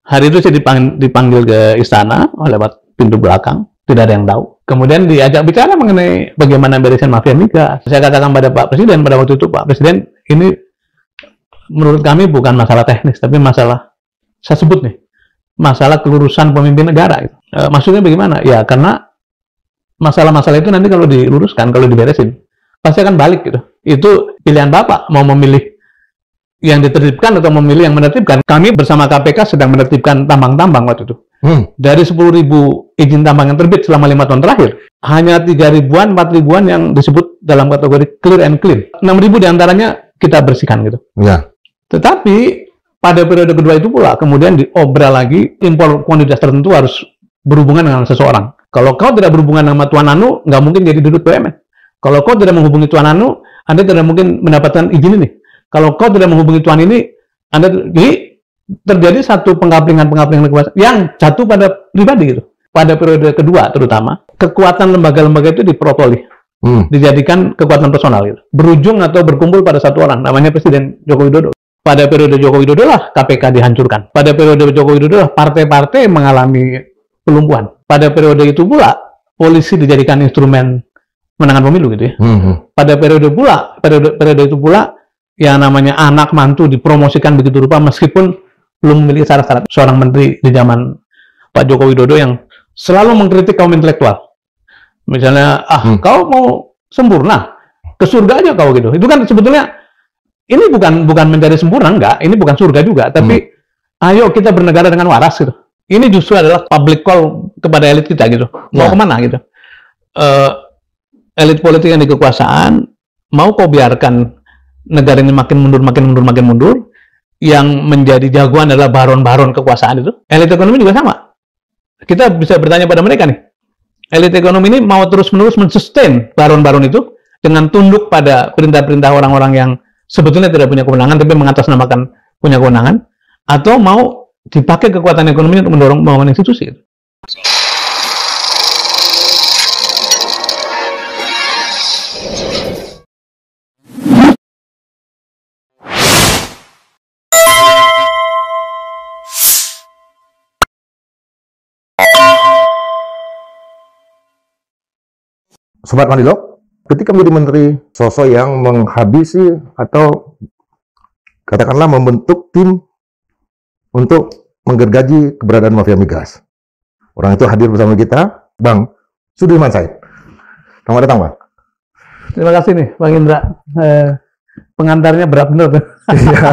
Hari itu saya dipanggil ke istana lewat pintu belakang, tidak ada yang tahu. Kemudian diajak bicara mengenai bagaimana beresin mafia migas. Saya katakan pada Pak Presiden pada waktu itu, Pak Presiden, ini menurut kami bukan masalah teknis, tapi masalah, saya sebut nih, masalah kelurusan pemimpin negara. Maksudnya bagaimana? Ya karena masalah-masalah itu nanti kalau diluruskan, kalau diberesin, pasti akan balik gitu. Itu pilihan Bapak, mau memilih yang ditertibkan atau memilih yang menertibkan. Kami bersama KPK sedang menertibkan tambang-tambang waktu itu. Dari 10.000 izin tambang yang terbit selama 5 tahun terakhir, hanya 3.000-an, 4.000-an yang disebut dalam kategori clear and clean. 6.000 diantaranya kita bersihkan gitu. Ya. Tetapi pada periode kedua itu pula kemudian diobral lagi, impor komoditas tertentu harus berhubungan dengan seseorang. Kalau kau tidak berhubungan sama Tuan Anu, nggak mungkin jadi dirut BUMN. Kalau kau tidak menghubungi Tuan Anu, Anda tidak mungkin mendapatkan izin ini. Kalau kau tidak menghubungi Tuan ini, Anda jadi terjadi satu pengaplingan kekuasaan yang jatuh pada pribadi gitu. Pada periode kedua terutama, kekuatan lembaga-lembaga itu diprotoli, dijadikan kekuatan personal gitu. Berujung atau berkumpul pada satu orang, namanya Presiden Joko Widodo. Pada periode Joko Widodo lah KPK dihancurkan. Pada periode Joko Widodo lah partai-partai mengalami pelumpuhan. Pada periode itu pula polisi dijadikan instrumen menangan pemilu gitu ya. Pada periode itu pula yang namanya anak mantu dipromosikan begitu rupa meskipun belum memiliki syarat-syarat. Seorang menteri di zaman Pak Joko Widodo yang selalu mengkritik kaum intelektual. Misalnya, kau mau sempurna, ke surga aja kau gitu. Itu kan sebetulnya ini bukan mencari sempurna, enggak. Ini bukan surga juga, tapi ayo kita bernegara dengan waras gitu. Ini justru adalah public call kepada elit kita gitu. Mau kemana gitu? Elit politik yang di kekuasaan, mau kau biarkan negara ini makin mundur, yang menjadi jagoan adalah baron-baron kekuasaan itu. Elit ekonomi juga sama. Kita bisa bertanya pada mereka nih, elit ekonomi ini mau terus-menerus mensustain baron-baron itu dengan tunduk pada perintah-perintah orang-orang yang sebetulnya tidak punya kewenangan tapi mengatasnamakan punya kewenangan, atau mau dipakai kekuatan ekonomi untuk mendorong pembangunan institusi. Sobat Mandilog, ketika menjadi menteri, sosok yang menghabisi atau katakanlah membentuk tim untuk menggergaji keberadaan mafia migas. Orang itu hadir bersama kita, Bang Sudirman Said. Selamat datang, Bang. Terima kasih nih, Bang Indra. Pengantarnya berat benar tuh. Ya.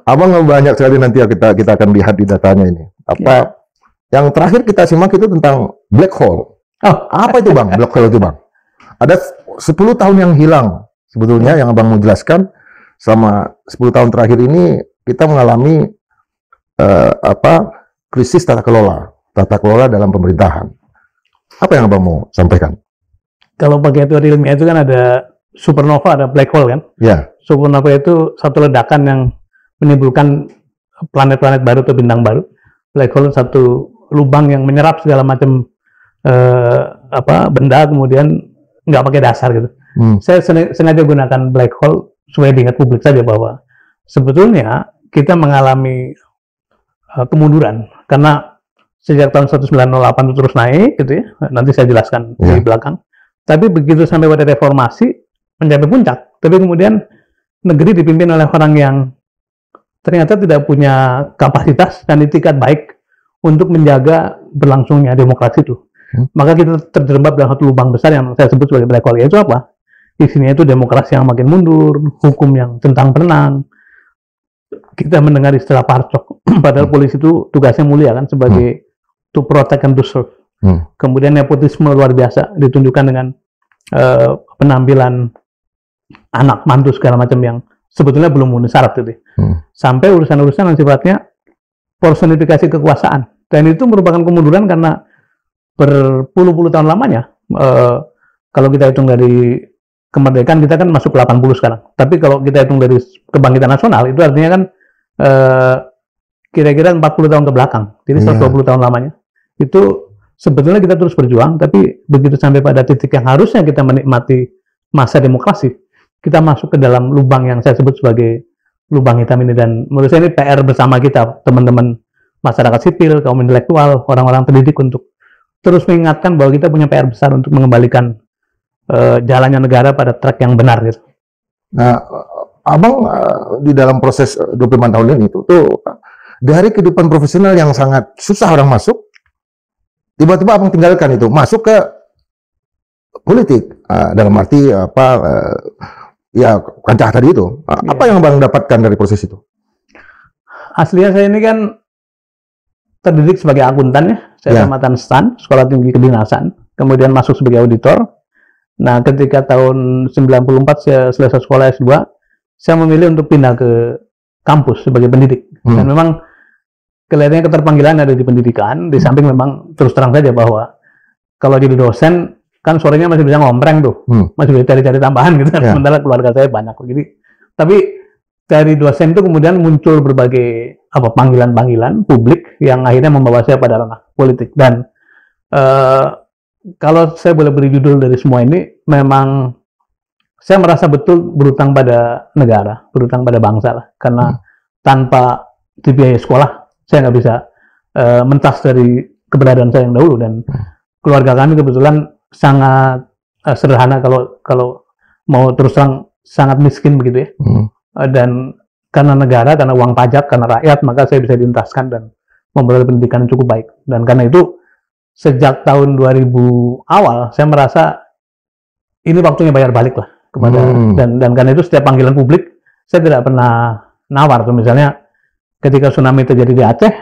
Abang banyak sekali nanti ya kita akan lihat di datanya ini. Yang terakhir kita simak itu tentang black hole. Apa itu, Bang? Black hole itu, Bang? Ada 10 tahun yang hilang sebetulnya yang Abang mau jelaskan. Selama 10 tahun terakhir ini kita mengalami krisis tata kelola dalam pemerintahan. Apa yang Abang mau sampaikan? Kalau pakai teori ilmiah itu kan ada supernova, ada black hole kan? Ya. Supernova itu satu ledakan yang menimbulkan planet-planet baru atau bintang baru. Black hole satu lubang yang menyerap segala macam benda, kemudian nggak pakai dasar gitu. Saya sengaja gunakan black hole supaya diingat publik saja bahwa sebetulnya kita mengalami kemunduran karena sejak tahun 1908 itu terus naik gitu ya. Nanti saya jelaskan di belakang. Tapi begitu sampai pada reformasi mencapai puncak, tapi kemudian negeri dipimpin oleh orang yang ternyata tidak punya kapasitas dan itikat baik untuk menjaga berlangsungnya demokrasi itu. Maka kita terjerembab dalam satu lubang besar yang saya sebut sebagai black hole. Yaitu apa? Isinya itu demokrasi yang makin mundur, hukum yang centang perenang. Kita mendengar istilah parcok, padahal polisi itu tugasnya mulia kan sebagai to protect and to serve. Kemudian nepotisme luar biasa ditunjukkan dengan penampilan anak mantu segala macam yang sebetulnya belum memenuhi syarat itu. Sampai urusan-urusan yang sifatnya personifikasi kekuasaan. Dan itu merupakan kemunduran karena berpuluh-puluh tahun lamanya. Kalau kita hitung dari kemerdekaan, kita kan masuk ke 80 sekarang. Tapi kalau kita hitung dari kebangkitan nasional, itu artinya kan kira-kira 40 tahun ke belakang. Jadi 120 tahun lamanya. Itu sebetulnya kita terus berjuang, tapi begitu sampai pada titik yang harusnya kita menikmati masa demokrasi, kita masuk ke dalam lubang yang saya sebut sebagai lubang hitam ini. Dan menurut saya ini PR bersama kita, teman-teman masyarakat sipil, kaum intelektual, orang-orang terdidik, untuk terus mengingatkan bahwa kita punya PR besar untuk mengembalikan jalannya negara pada track yang benar gitu. Nah, Abang di dalam proses 25 tahun ini tuh dari kehidupan profesional yang sangat susah orang masuk, tiba-tiba Abang tinggalkan itu, masuk ke politik, dalam arti apa, ya kancah tadi itu. Apa yang Abang dapatkan dari proses itu? Aslinya saya ini kan terdidik sebagai akuntan ya, saya tamatan STAN, Sekolah Tinggi Kedinasan, kemudian masuk sebagai auditor. Nah, ketika tahun 94 saya selesai sekolah S2, saya memilih untuk pindah ke kampus sebagai pendidik. Dan memang kelihatannya keterpanggilan ada di pendidikan, di samping memang terus terang saja bahwa kalau jadi dosen, kan sorenya masih bisa ngompreng tuh, masih bisa cari-cari tambahan gitu, sementara keluarga saya banyak. Jadi, tapi dari dosen itu kemudian muncul berbagai panggilan-panggilan publik yang akhirnya membawa saya pada ranah politik. Dan kalau saya boleh beri judul dari semua ini, memang saya merasa betul berutang pada negara, berutang pada bangsa lah. Karena tanpa dibiayai sekolah, saya nggak bisa mentas dari keberadaan saya yang dahulu. Dan keluarga kami kebetulan sangat sederhana, kalau mau terus terang sangat miskin begitu ya. Dan karena negara, karena uang pajak, karena rakyat, maka saya bisa dientaskan dan memperoleh pendidikan yang cukup baik. Dan karena itu sejak tahun 2000 awal saya merasa ini waktunya bayar balik lah kepada dan karena itu setiap panggilan publik saya tidak pernah nawar. Tuh, misalnya ketika tsunami terjadi di Aceh,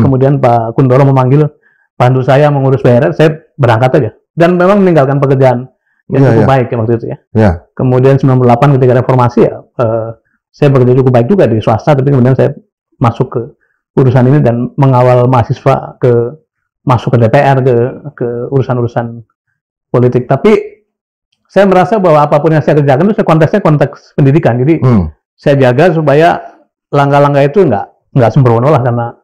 kemudian Pak Kundoro memanggil bantu saya mengurus BRR, saya berangkat aja dan memang meninggalkan pekerjaan yang cukup baik ya waktu itu ya. Kemudian 98 ketika reformasi ya, saya bekerja cukup baik juga di swasta, tapi kemudian saya masuk ke urusan ini dan mengawal mahasiswa masuk ke DPR, ke urusan-urusan politik. Tapi saya merasa bahwa apapun yang saya kerjakan itu konteksnya konteks pendidikan. Jadi saya jaga supaya langkah-langkah itu nggak sembrono lah. Karena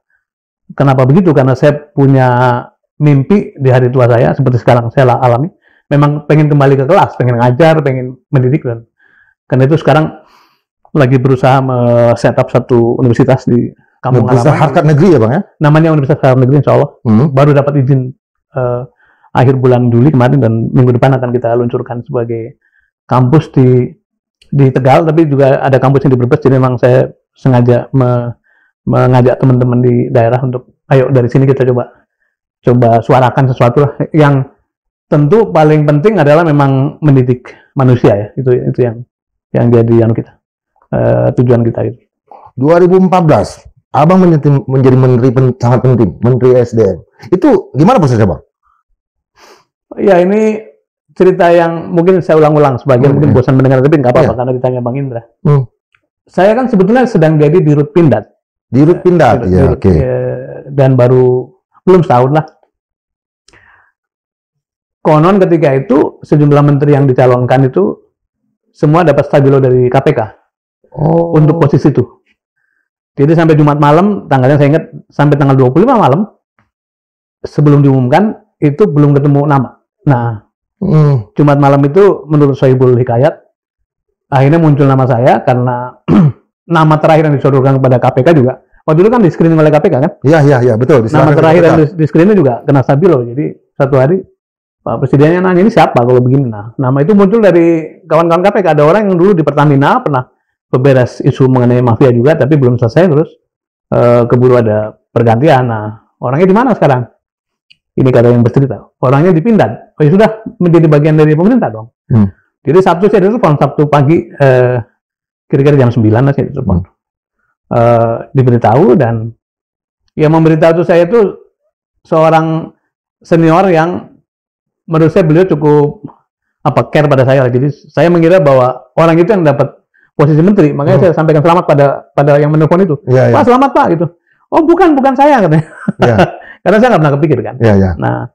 kenapa begitu? Karena saya punya mimpi di hari tua saya seperti sekarang saya alami. Memang pengen kembali ke kelas, pengen ngajar, pengen mendidik, dan karena itu sekarang lagi berusaha set up satu universitas di Kampung Halaman. Harkat Negeri ya Bang ya? Namanya Universitas Harkat Negeri, insya Allah. Baru dapat izin akhir bulan Juli kemarin, dan minggu depan akan kita luncurkan sebagai kampus di Tegal, tapi juga ada kampus yang di Brebes. Jadi memang saya sengaja mengajak teman-teman di daerah untuk ayo dari sini kita coba suarakan sesuatu lah. Yang tentu paling penting adalah memang mendidik manusia ya. Itu yang jadi kita. Tujuan kita itu. 2014, Abang menjadi menteri sangat penting, Menteri SDM. Itu gimana prosesnya Bang? Ya ini cerita yang mungkin saya ulang-ulang, sebagian mungkin bosan mendengar, tapi nggak apa-apa karena ditanya Bang Indra. Saya kan sebetulnya sedang jadi Dirut Pindad. Dirut Pindad, ya oke. Dan baru belum setahun lah. Konon ketika itu sejumlah menteri yang dicalonkan itu semua dapat stabilo dari KPK. Untuk posisi itu. Jadi sampai Jumat malam, tanggalnya saya ingat, sampai tanggal 25 malam, sebelum diumumkan, itu belum ketemu nama. Nah, Jumat malam itu, menurut Sohibul Hikayat, akhirnya muncul nama saya, karena nama terakhir yang disodorkan kepada KPK juga, waktu itu kan di-screening oleh KPK kan? Iya, betul. Nama terakhir yang di-screening juga kena stabilo. Jadi, satu hari, Pak Presidennya nanya, ini siapa kalau begini? Nah, nama itu muncul dari kawan-kawan KPK. Ada orang yang dulu di Pertamina, pernah beberes isu mengenai mafia juga, tapi belum selesai, terus keburu ada pergantian. Nah, orangnya di mana sekarang? Ini kata yang bercerita, orangnya dipindah. Oh ya sudah, menjadi bagian dari pemerintah dong. Jadi Sabtu saya ditelepon, Sabtu pagi, kira-kira jam 9 lah saya ditelepon. Diberitahu, dan yang memberitahu itu saya itu seorang senior yang menurut saya beliau cukup care pada saya. Jadi saya mengira bahwa orang itu yang dapat posisi menteri, makanya saya sampaikan selamat pada yang menelpon itu. Pak, selamat Pak, gitu. Oh bukan saya katanya. Karena saya nggak pernah kepikir kan. Nah,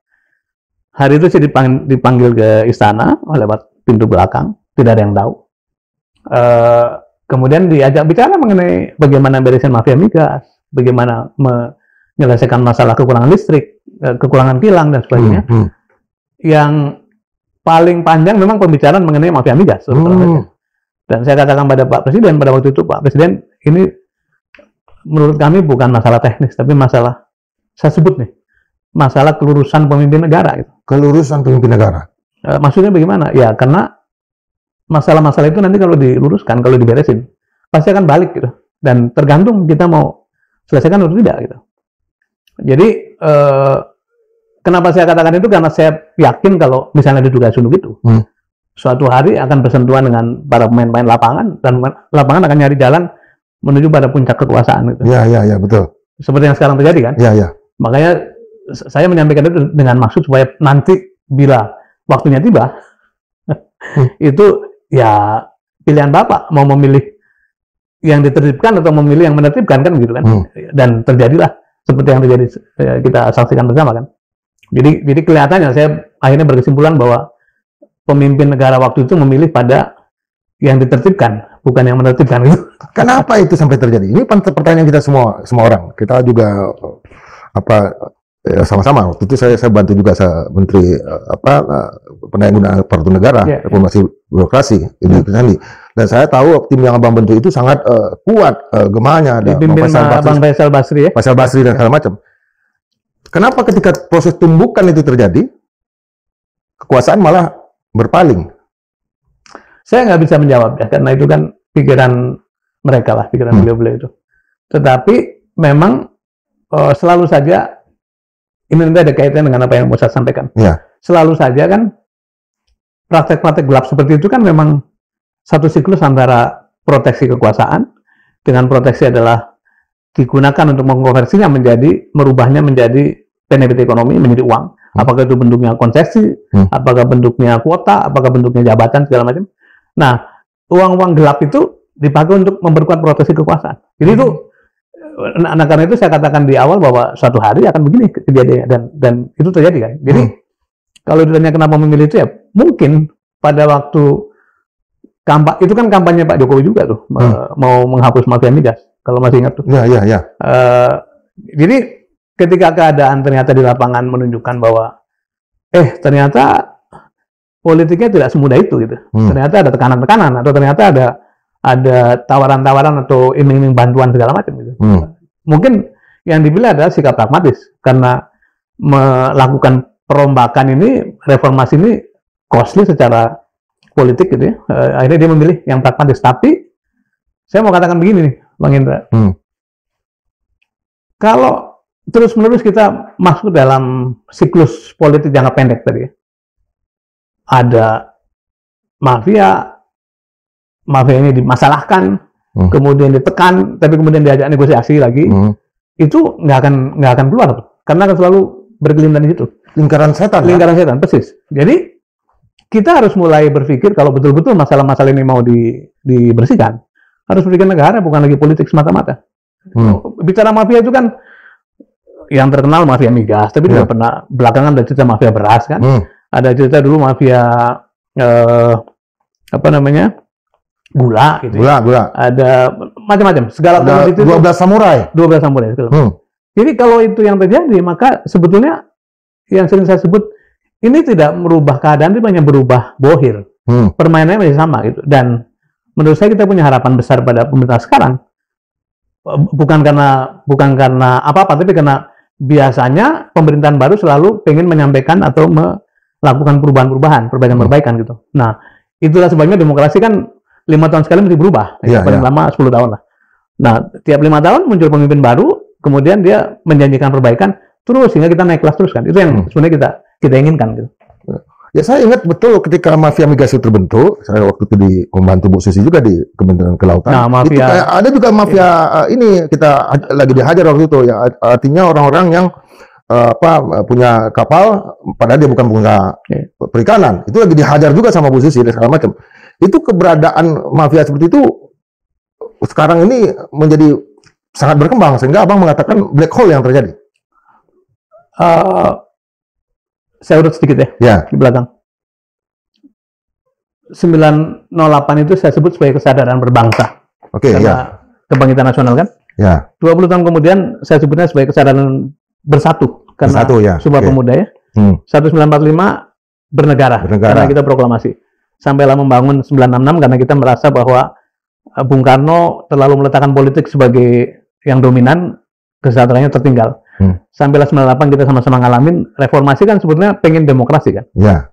hari itu saya dipanggil ke istana lewat pintu belakang, tidak ada yang tahu. Kemudian diajak bicara mengenai bagaimana beresin mafia migas, bagaimana menyelesaikan masalah kekurangan listrik, kekurangan kilang dan sebagainya. Yang paling panjang memang pembicaraan mengenai mafia migas. Dan saya katakan pada Pak Presiden pada waktu itu, Pak Presiden, ini menurut kami bukan masalah teknis, tapi masalah, saya sebut nih, masalah kelurusan pemimpin negara. Gitu. Kelurusan pemimpin negara? Maksudnya bagaimana? Ya karena masalah-masalah itu nanti kalau diluruskan, kalau diberesin, pasti akan balik gitu. Dan tergantung kita mau selesaikan atau tidak gitu. Jadi kenapa saya katakan itu? Karena saya yakin kalau misalnya diduga sunduk itu, suatu hari akan bersentuhan dengan para pemain-pemain lapangan, dan lapangan akan nyari jalan menuju pada puncak kekuasaan. Gitu. Ya, betul. Seperti yang sekarang terjadi kan? Ya. Makanya saya menyampaikan itu dengan maksud supaya nanti bila waktunya tiba, itu ya pilihan Bapak mau memilih yang ditertibkan atau memilih yang menertibkan kan gitu kan. Dan terjadilah seperti yang terjadi kita saksikan bersama kan. Jadi kelihatannya saya akhirnya berkesimpulan bahwa pemimpin negara waktu itu memilih pada yang ditertibkan, bukan yang menertibkan gitu. Kenapa itu sampai terjadi? Ini pertanyaan kita semua orang. Kita juga sama-sama. Waktu itu saya bantu juga Menteri Pendaya Aparatur Negara, Reformasi Birokrasi, dan saya tahu tim yang abang bentuk itu sangat kuat gemahnya, ada Bang Faisal Basri Faisal Basri dan segala macam. Kenapa ketika proses tumbukan itu terjadi, kekuasaan malah berpaling? Saya nggak bisa menjawab ya, karena itu kan pikiran mereka lah, pikiran beliau-beliau itu. Tetapi memang selalu saja ini nanti ada kaitannya dengan apa yang mau saya sampaikan. Ya. Selalu saja kan praktek-praktek gelap seperti itu kan memang satu siklus antara proteksi kekuasaan dengan proteksi adalah digunakan untuk mengkonversinya merubahnya menjadi benefit ekonomi, menjadi uang. Apakah itu bentuknya konsesi, apakah bentuknya kuota, apakah bentuknya jabatan segala macam. Nah, uang-uang gelap itu dipakai untuk memperkuat proteksi kekuasaan. Jadi itu, karena itu saya katakan di awal bahwa suatu hari akan begini kejadiannya, dan itu terjadi kan. Jadi kalau ditanya kenapa memilih itu ya, mungkin pada waktu itu kan kampanye Pak Jokowi juga tuh, mau menghapus mafia migas, kalau masih ingat tuh. Ya. Jadi ketika keadaan ternyata di lapangan menunjukkan bahwa ternyata politiknya tidak semudah itu gitu. Ternyata ada tekanan-tekanan, atau ternyata ada tawaran-tawaran atau iming-iming bantuan segala macam gitu. Mungkin yang dipilih adalah sikap pragmatis, karena melakukan perombakan ini, reformasi ini costly secara politik gitu ya. Akhirnya dia memilih yang pragmatis. Tapi saya mau katakan begini nih, Bang Indra. Kalau terus-menerus kita masuk dalam siklus politik jangka pendek tadi, ada mafia ini dimasalahkan, kemudian ditekan, tapi kemudian diajak negosiasi lagi, itu nggak akan keluar tuh, karena akan selalu berkelindan di situ. Lingkaran setan, persis. Jadi kita harus mulai berpikir kalau betul-betul masalah-masalah ini mau dibersihkan, harus berpikir negara, bukan lagi politik semata-mata. Bicara mafia itu kan yang terkenal mafia migas, tapi juga pernah belakangan ada cerita mafia beras kan. Ada cerita dulu mafia gula gitu. Gula. Ada macam-macam, segala komoditi. 12 samurai. Jadi kalau itu yang terjadi, maka sebetulnya yang sering saya sebut ini tidak merubah keadaan, tapi hanya berubah bohir. Permainannya masih sama gitu. Dan menurut saya kita punya harapan besar pada pemerintah sekarang. Bukan karena apa-apa, tapi karena biasanya pemerintahan baru selalu pengen menyampaikan atau melakukan perubahan-perubahan, perbaikan-perbaikan gitu. Nah, itulah sebabnya demokrasi kan 5 tahun sekali mesti berubah, paling lama 10 tahun lah. Nah, tiap 5 tahun muncul pemimpin baru, kemudian dia menjanjikan perbaikan, terus sehingga kita naik kelas terus kan. Itu yang sebenarnya kita inginkan gitu. Ya, saya ingat betul ketika mafia migas itu terbentuk, saya waktu itu membantu Bu Susi juga di Kementerian Kelautan. Nah, mafia, itu ada juga mafia ini kita lagi dihajar waktu itu, ya artinya orang-orang yang punya kapal, padahal dia bukan pengusaha perikanan, itu lagi dihajar juga sama Bu Susi dan segala macam. Itu keberadaan mafia seperti itu sekarang ini menjadi sangat berkembang, sehingga abang mengatakan black hole yang terjadi. Saya urut sedikit ya di belakang. 908 itu saya sebut sebagai kesadaran berbangsa. Karena kebangkitan nasional kan. 20 tahun kemudian saya sebutnya sebagai kesadaran bersatu. Karena Sumpah Pemuda ya. 1945 bernegara. Karena kita proklamasi. Sampailah membangun 966 karena kita merasa bahwa Bung Karno terlalu meletakkan politik sebagai yang dominan, kesejahteraannya tertinggal. Sampailah 98 kita sama-sama ngalamin reformasi kan sebetulnya pengen demokrasi kan. Ya.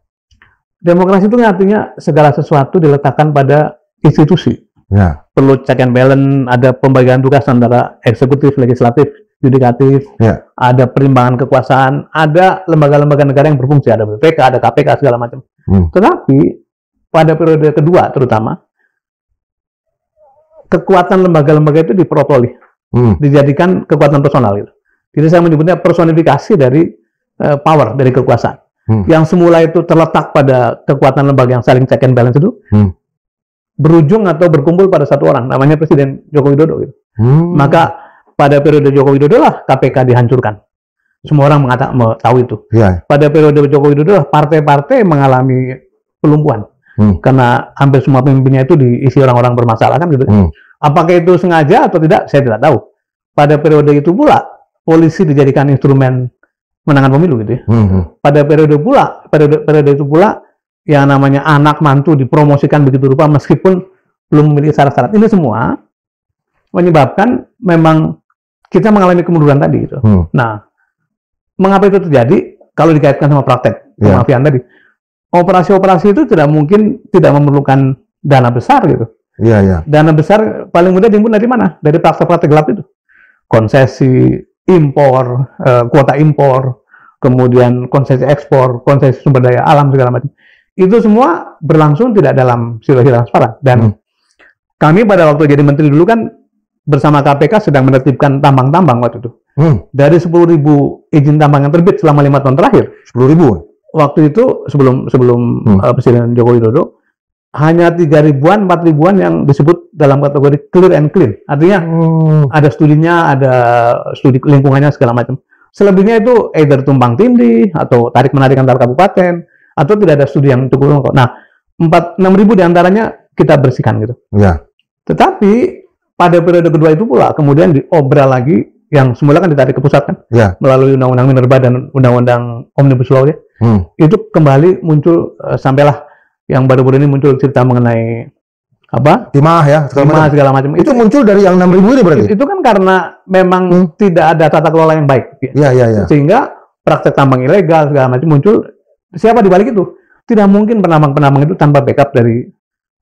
Demokrasi itu artinya segala sesuatu diletakkan pada institusi. Ya. Perlu check and balance, ada pembagian tugas antara eksekutif, legislatif, yudikatif, Ya. ada perimbangan kekuasaan, ada lembaga-lembaga negara yang berfungsi, ada BPK, ada KPK segala macam. Tetapi pada periode kedua terutama kekuatan lembaga-lembaga itu diprotoli, dijadikan kekuatan personal gitu. Jadi saya menyebutnya personifikasi dari power, dari kekuasaan. Yang semula itu terletak pada kekuatan lembaga yang saling check and balance itu, berujung atau berkumpul pada satu orang, namanya Presiden Joko Widodo gitu. Maka pada periode Joko Widodo lah KPK dihancurkan. Semua orang tahu itu. Pada periode Joko Widodo lah partai-partai mengalami pelumpuhan. Karena hampir semua pemimpinnya itu diisi orang-orang bermasalah kan gitu. Apakah itu sengaja atau tidak, saya tidak tahu. Pada periode itu pula polisi dijadikan instrumen menangan pemilu gitu ya. Pada periode itu pula yang namanya anak mantu dipromosikan begitu rupa meskipun belum memiliki syarat-syarat. Ini semua menyebabkan memang kita mengalami kemunduran tadi gitu. Nah, mengapa itu terjadi? Kalau dikaitkan sama praktek kemafian tadi, operasi-operasi itu tidak mungkin tidak memerlukan dana besar gitu. Dana besar paling mudah diimpun dari mana? Dari praktek-praktek gelap itu. Konsesi impor, kuota impor, kemudian konsesi ekspor, konsesi sumber daya alam segala macam. Itu semua berlangsung tidak dalam situasi transparan. Dan kami pada waktu jadi menteri dulu kan bersama KPK sedang menertibkan tambang-tambang waktu itu. Dari 10.000 izin tambang yang terbit selama 5 tahun terakhir. 10.000? Waktu itu sebelum Presiden Joko Widodo hanya 3.000-an, 4.000-an yang disebut dalam kategori clear and clean. Artinya ada studinya, ada studi lingkungannya segala macam. Selebihnya itu either tumpang tindih atau tarik menarik antar kabupaten atau tidak ada studi yang cukup lengkap. Nah, 6.000 diantaranya kita bersihkan gitu. Tetapi pada periode kedua itu pula kemudian diobral lagi yang semula kan ditarik ke pusat kan, melalui Undang-Undang Minerba dan Undang-Undang Omnibus Law ya. Itu kembali muncul sampailah yang baru-baru ini muncul cerita mengenai apa? Timah ya, segala macam. Itu muncul dari yang 6.000 ini berarti? Itu kan karena memang tidak ada tata kelola yang baik. Sehingga praktek tambang ilegal segala macam muncul. Siapa di balik itu? Tidak mungkin penambang-penambang itu tanpa backup dari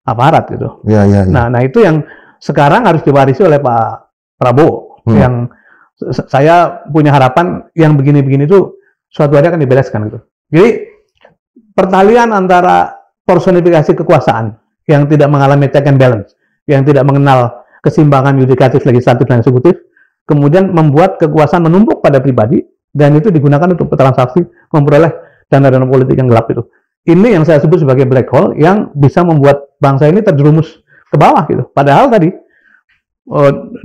aparat gitu. Nah, itu yang sekarang harus diwarisi oleh Pak Prabowo. Yang saya punya harapan yang begini-begini itu suatu hari akan dibereskan gitu. Jadi pertalian antara personifikasi kekuasaan yang tidak mengalami check and balance, yang tidak mengenal keseimbangan yudikatif, legislatif, dan eksekutif, kemudian membuat kekuasaan menumpuk pada pribadi, dan itu digunakan untuk transaksi memperoleh dana-dana politik yang gelap itu. Ini yang saya sebut sebagai black hole yang bisa membuat bangsa ini terjerumus ke bawah gitu. Padahal tadi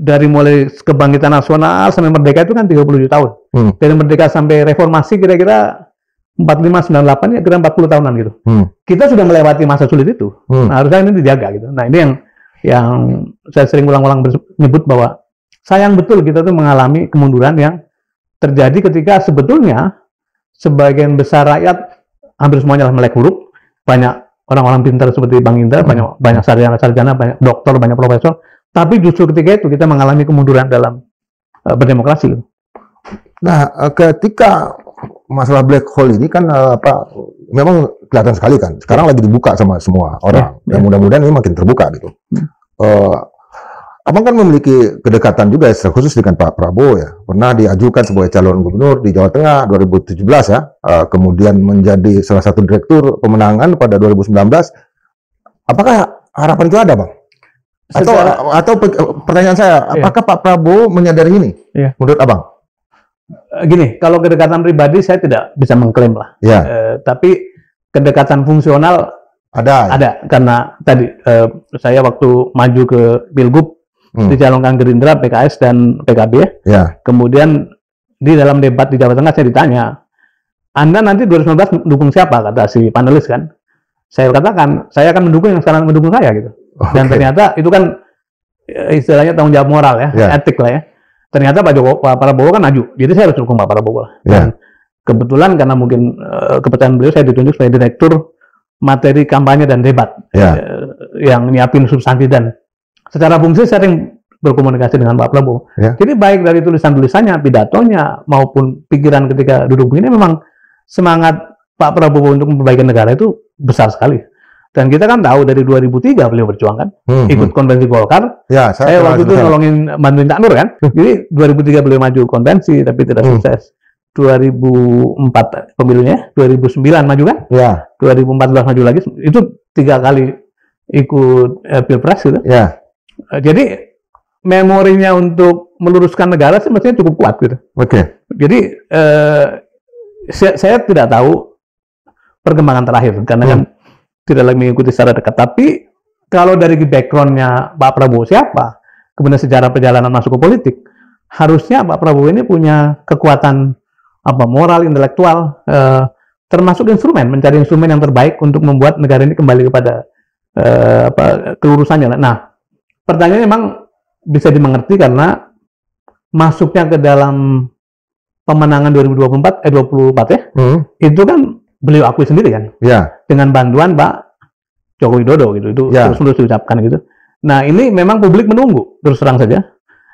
dari mulai kebangkitan nasional sampai merdeka itu kan 37 tahun. Dari merdeka sampai reformasi kira-kira 45-98 ya kira 40 tahunan gitu. Kita sudah melewati masa sulit itu. Nah, harusnya ini dijaga gitu. Nah, ini yang saya sering ulang-ulang menyebut bahwa sayang betul kita tuh mengalami kemunduran yang terjadi ketika sebetulnya sebagian besar rakyat hampir semuanya melek huruf, banyak orang-orang pintar seperti Bang Indra, banyak sarjana-sarjana, banyak dokter, banyak profesor, tapi justru ketika itu kita mengalami kemunduran dalam berdemokrasi. Nah, ketika masalah black hole ini kan memang kelihatan sekali kan. Sekarang lagi dibuka sama semua orang. Dan mudah-mudahan ini makin terbuka gitu. Abang kan memiliki kedekatan juga secara khusus dengan Pak Prabowo ya. Pernah diajukan sebagai calon gubernur di Jawa Tengah 2017 ya. Kemudian menjadi salah satu direktur pemenangan pada 2019. Apakah harapan itu ada, Bang? Atau pertanyaan saya, apakah Pak Prabowo menyadari ini? Menurut Abang? Gini, kalau kedekatan pribadi saya tidak bisa mengklaim lah. Tapi kedekatan fungsional ada karena tadi saya waktu maju ke Pilgub dicalonkan Gerindra, PKS dan PKB. Kemudian di dalam debat di Jawa Tengah saya ditanya, Anda nanti 2019 mendukung siapa? Kata si panelis kan. Saya katakan, saya akan mendukung yang sekarang mendukung saya gitu. Dan ternyata itu kan istilahnya tanggung jawab moral ya, etik lah ya. Ternyata Pak Prabowo kan maju, jadi saya harus dukung Pak Prabowo. Dan kebetulan karena mungkin kepercayaan beliau, saya ditunjuk sebagai direktur materi kampanye dan debat yang nyiapin substansi dan secara fungsi sering berkomunikasi dengan Pak Prabowo. Ya. Jadi baik dari tulisan-tulisannya, pidatonya, maupun pikiran ketika duduk begini, memang semangat Pak Prabowo untuk memperbaiki negara itu besar sekali. Dan kita kan tahu dari 2003 beliau berjuang kan, ikut konvensi Golkar. Ya, saya waktu itu nolongin bantuin Cak Nur kan. Jadi 2003 beliau maju konvensi tapi tidak sukses. 2004 pemilunya, 2009 maju kan? Ya. 2014 maju lagi. Itu 3 kali ikut pilpres gitu. Ya. Jadi memorinya untuk meluruskan negara semestinya cukup kuat gitu. Oke. Jadi saya tidak tahu perkembangan terakhir karena kan tidak lagi mengikuti secara dekat. Tapi kalau dari backgroundnya Pak Prabowo siapa, kemudian sejarah perjalanan masuk ke politik, harusnya Pak Prabowo ini punya kekuatan moral, intelektual, termasuk instrumen, mencari instrumen yang terbaik untuk membuat negara ini kembali kepada kelurusannya. Nah, pertanyaannya memang bisa dimengerti karena masuknya ke dalam pemenangan 2024 ya, itu kan beliau akui sendiri kan, dengan bantuan Pak Joko Widodo gitu, itu terus diucapkan gitu. Nah, ini memang publik menunggu, terus terang saja,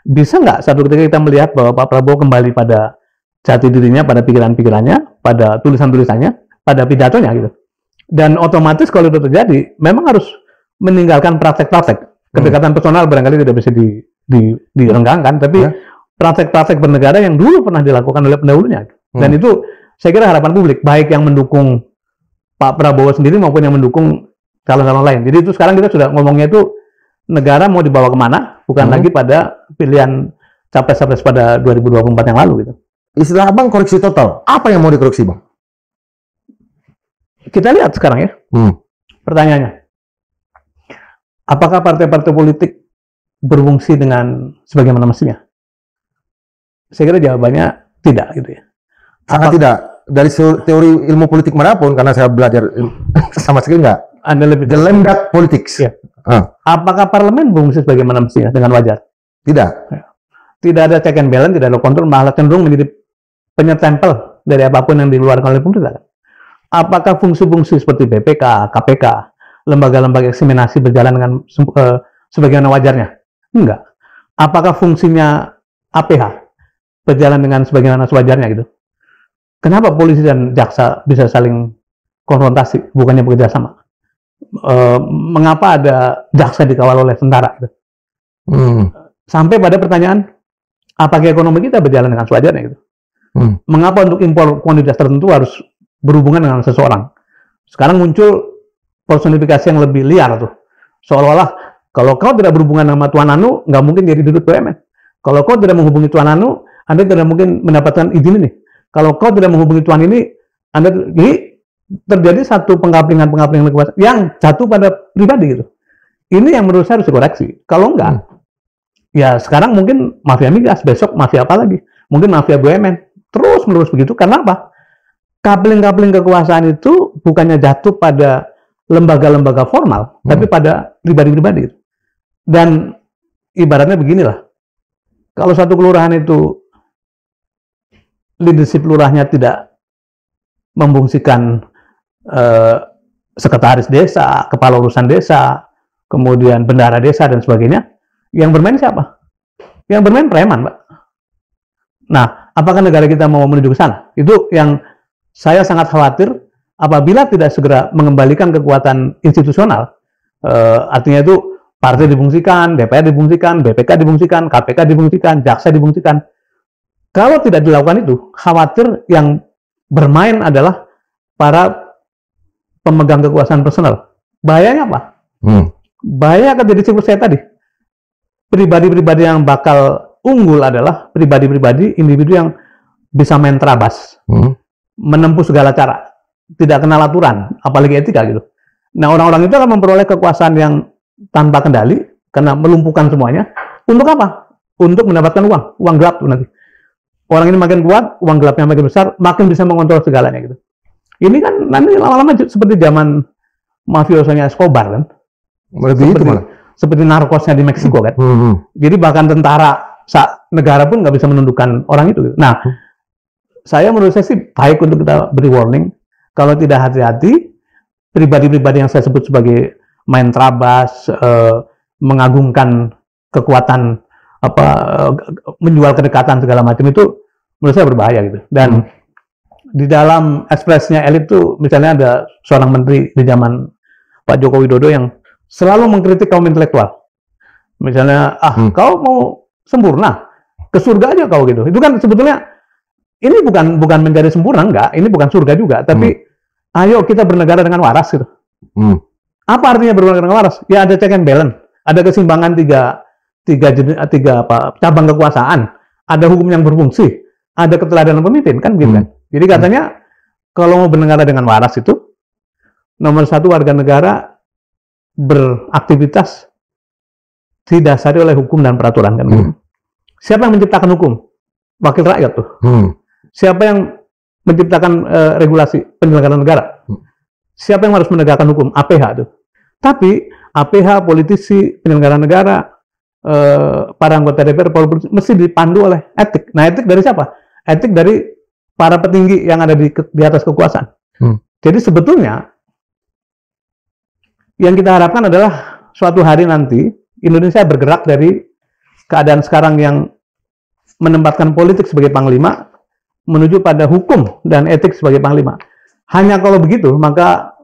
bisa nggak satu ketika kita melihat bahwa Pak Prabowo kembali pada jati dirinya, pada pikiran-pikirannya, pada tulisan-tulisannya, pada pidatonya gitu. Dan otomatis kalau itu terjadi, memang harus meninggalkan praktek-praktek. Kedekatan personal barangkali tidak bisa direnggangkan, tapi praktek-praktek bernegara yang dulu pernah dilakukan oleh pendahulunya. Dan itu saya kira harapan publik, baik yang mendukung Pak Prabowo sendiri maupun yang mendukung calon-calon lain. Jadi itu sekarang kita sudah ngomongnya itu negara mau dibawa kemana, bukan lagi pada pilihan capres-capres pada 2024 yang lalu gitu. Istilah Abang koreksi total. Apa yang mau dikoreksi, Bang? Kita lihat sekarang ya. Pertanyaannya, apakah partai-partai politik berfungsi dengan sebagaimana mestinya? Saya kira jawabannya tidak gitu ya. Sangat tidak. Dari teori ilmu politik manapun, karena saya belajar sama sekali nggak. Anda lebih The Lembat Politics. Ya. Apakah parlemen berfungsi sebagaimana mestinya dengan wajar? Tidak. Tidak ada check and balance, tidak ada kontrol, malah cenderung menjadi penyetempel dari apapun yang dikeluarkan oleh pemerintah. Apakah fungsi-fungsi seperti BPK, KPK, lembaga-lembaga eksaminasi berjalan dengan sebagaimana wajarnya? Enggak. Apakah fungsinya APH berjalan dengan sebagaimana sewajarnya gitu? Kenapa polisi dan jaksa bisa saling konfrontasi, bukannya bekerja sama? Mengapa ada jaksa dikawal oleh tentara gitu? Sampai pada pertanyaan, apakah ekonomi kita berjalan dengan sewajarnya gitu? Mengapa untuk impor komoditas tertentu harus berhubungan dengan seseorang? Sekarang muncul personifikasi yang lebih liar tuh. Seolah-olah kalau kau tidak berhubungan sama Tuan Anu, nggak mungkin jadi dirut BUMN. Kalau kau tidak menghubungi Tuan Anu, Anda tidak mungkin mendapatkan izin ini. Kalau kau tidak menghubungi Tuan ini, Anda jadi terjadi satu pengkaplingan kekuasaan yang jatuh pada pribadi gitu. Ini yang menurut saya harus dikoreksi. Kalau enggak, ya sekarang mungkin mafia migas, besok mafia apa lagi? Mungkin mafia BUMN. Terus menerus begitu, karena apa? Kapling-kapling kekuasaan itu bukannya jatuh pada lembaga-lembaga formal, tapi pada pribadi-pribadi. Dan ibaratnya beginilah, kalau satu kelurahan itu leadership lurahnya tidak memfungsikan sekretaris desa, kepala urusan desa, kemudian bendahara desa dan sebagainya, yang bermain siapa? Yang bermain preman, Pak. Nah, apakah negara kita mau menuju ke sana? Itu yang saya sangat khawatir apabila tidak segera mengembalikan kekuatan institusional. Artinya itu partai difungsikan, DPR difungsikan, BPK difungsikan, KPK difungsikan, jaksa difungsikan. Kalau tidak dilakukan itu, khawatir yang bermain adalah para pemegang kekuasaan personal. Bahayanya apa? Bahaya akan jadi seperti saya tadi. Pribadi-pribadi yang bakal unggul adalah pribadi-pribadi, individu yang bisa main terabas, menempuh segala cara, tidak kenal aturan, apalagi etika gitu. Nah, orang-orang itu akan memperoleh kekuasaan yang tanpa kendali karena melumpuhkan semuanya. Untuk apa? Untuk mendapatkan uang gelap tuh nanti. Orang ini makin kuat, uang gelapnya makin besar, makin bisa mengontrol segalanya gitu. Ini kan nanti lama-lama seperti zaman mafiosonya Escobar kan. Seperti narkosnya di Meksiko kan. Jadi bahkan tentara negara pun nggak bisa menundukkan orang itu. Nah, menurut saya sih baik untuk kita beri warning. Kalau tidak hati-hati, pribadi-pribadi yang saya sebut sebagai main terabas, mengagungkan kekuatan apa menjual kedekatan segala macam itu menurut saya berbahaya gitu. Dan di dalam ekspresinya elit tuh misalnya ada seorang menteri di zaman Pak Joko Widodo yang selalu mengkritik kaum intelektual. Misalnya, kau mau sempurna, ke surga aja kau gitu. Itu kan sebetulnya ini bukan mencari sempurna, enggak. Ini bukan surga juga, tapi ayo kita bernegara dengan waras gitu. Apa artinya bernegara dengan waras? Ya ada check and balance, ada keseimbangan tiga cabang kekuasaan, ada hukum yang berfungsi, ada keteladanan pemimpin, kan gitu kan. Jadi katanya kalau mau bernegara dengan waras itu nomor satu, warga negara beraktivitas didasari oleh hukum dan peraturan kan. Siapa yang menciptakan hukum? Wakil rakyat tuh. Siapa yang menciptakan regulasi penyelenggaraan negara? Siapa yang harus menegakkan hukum? APH tuh. Tapi APH, politisi, penyelenggara negara, para anggota DPR, mesti dipandu oleh etik. Nah, etik dari siapa? Etik dari para petinggi yang ada di atas kekuasaan. Jadi sebetulnya yang kita harapkan adalah suatu hari nanti Indonesia bergerak dari keadaan sekarang yang menempatkan politik sebagai panglima menuju pada hukum dan etik sebagai panglima. Hanya kalau begitu maka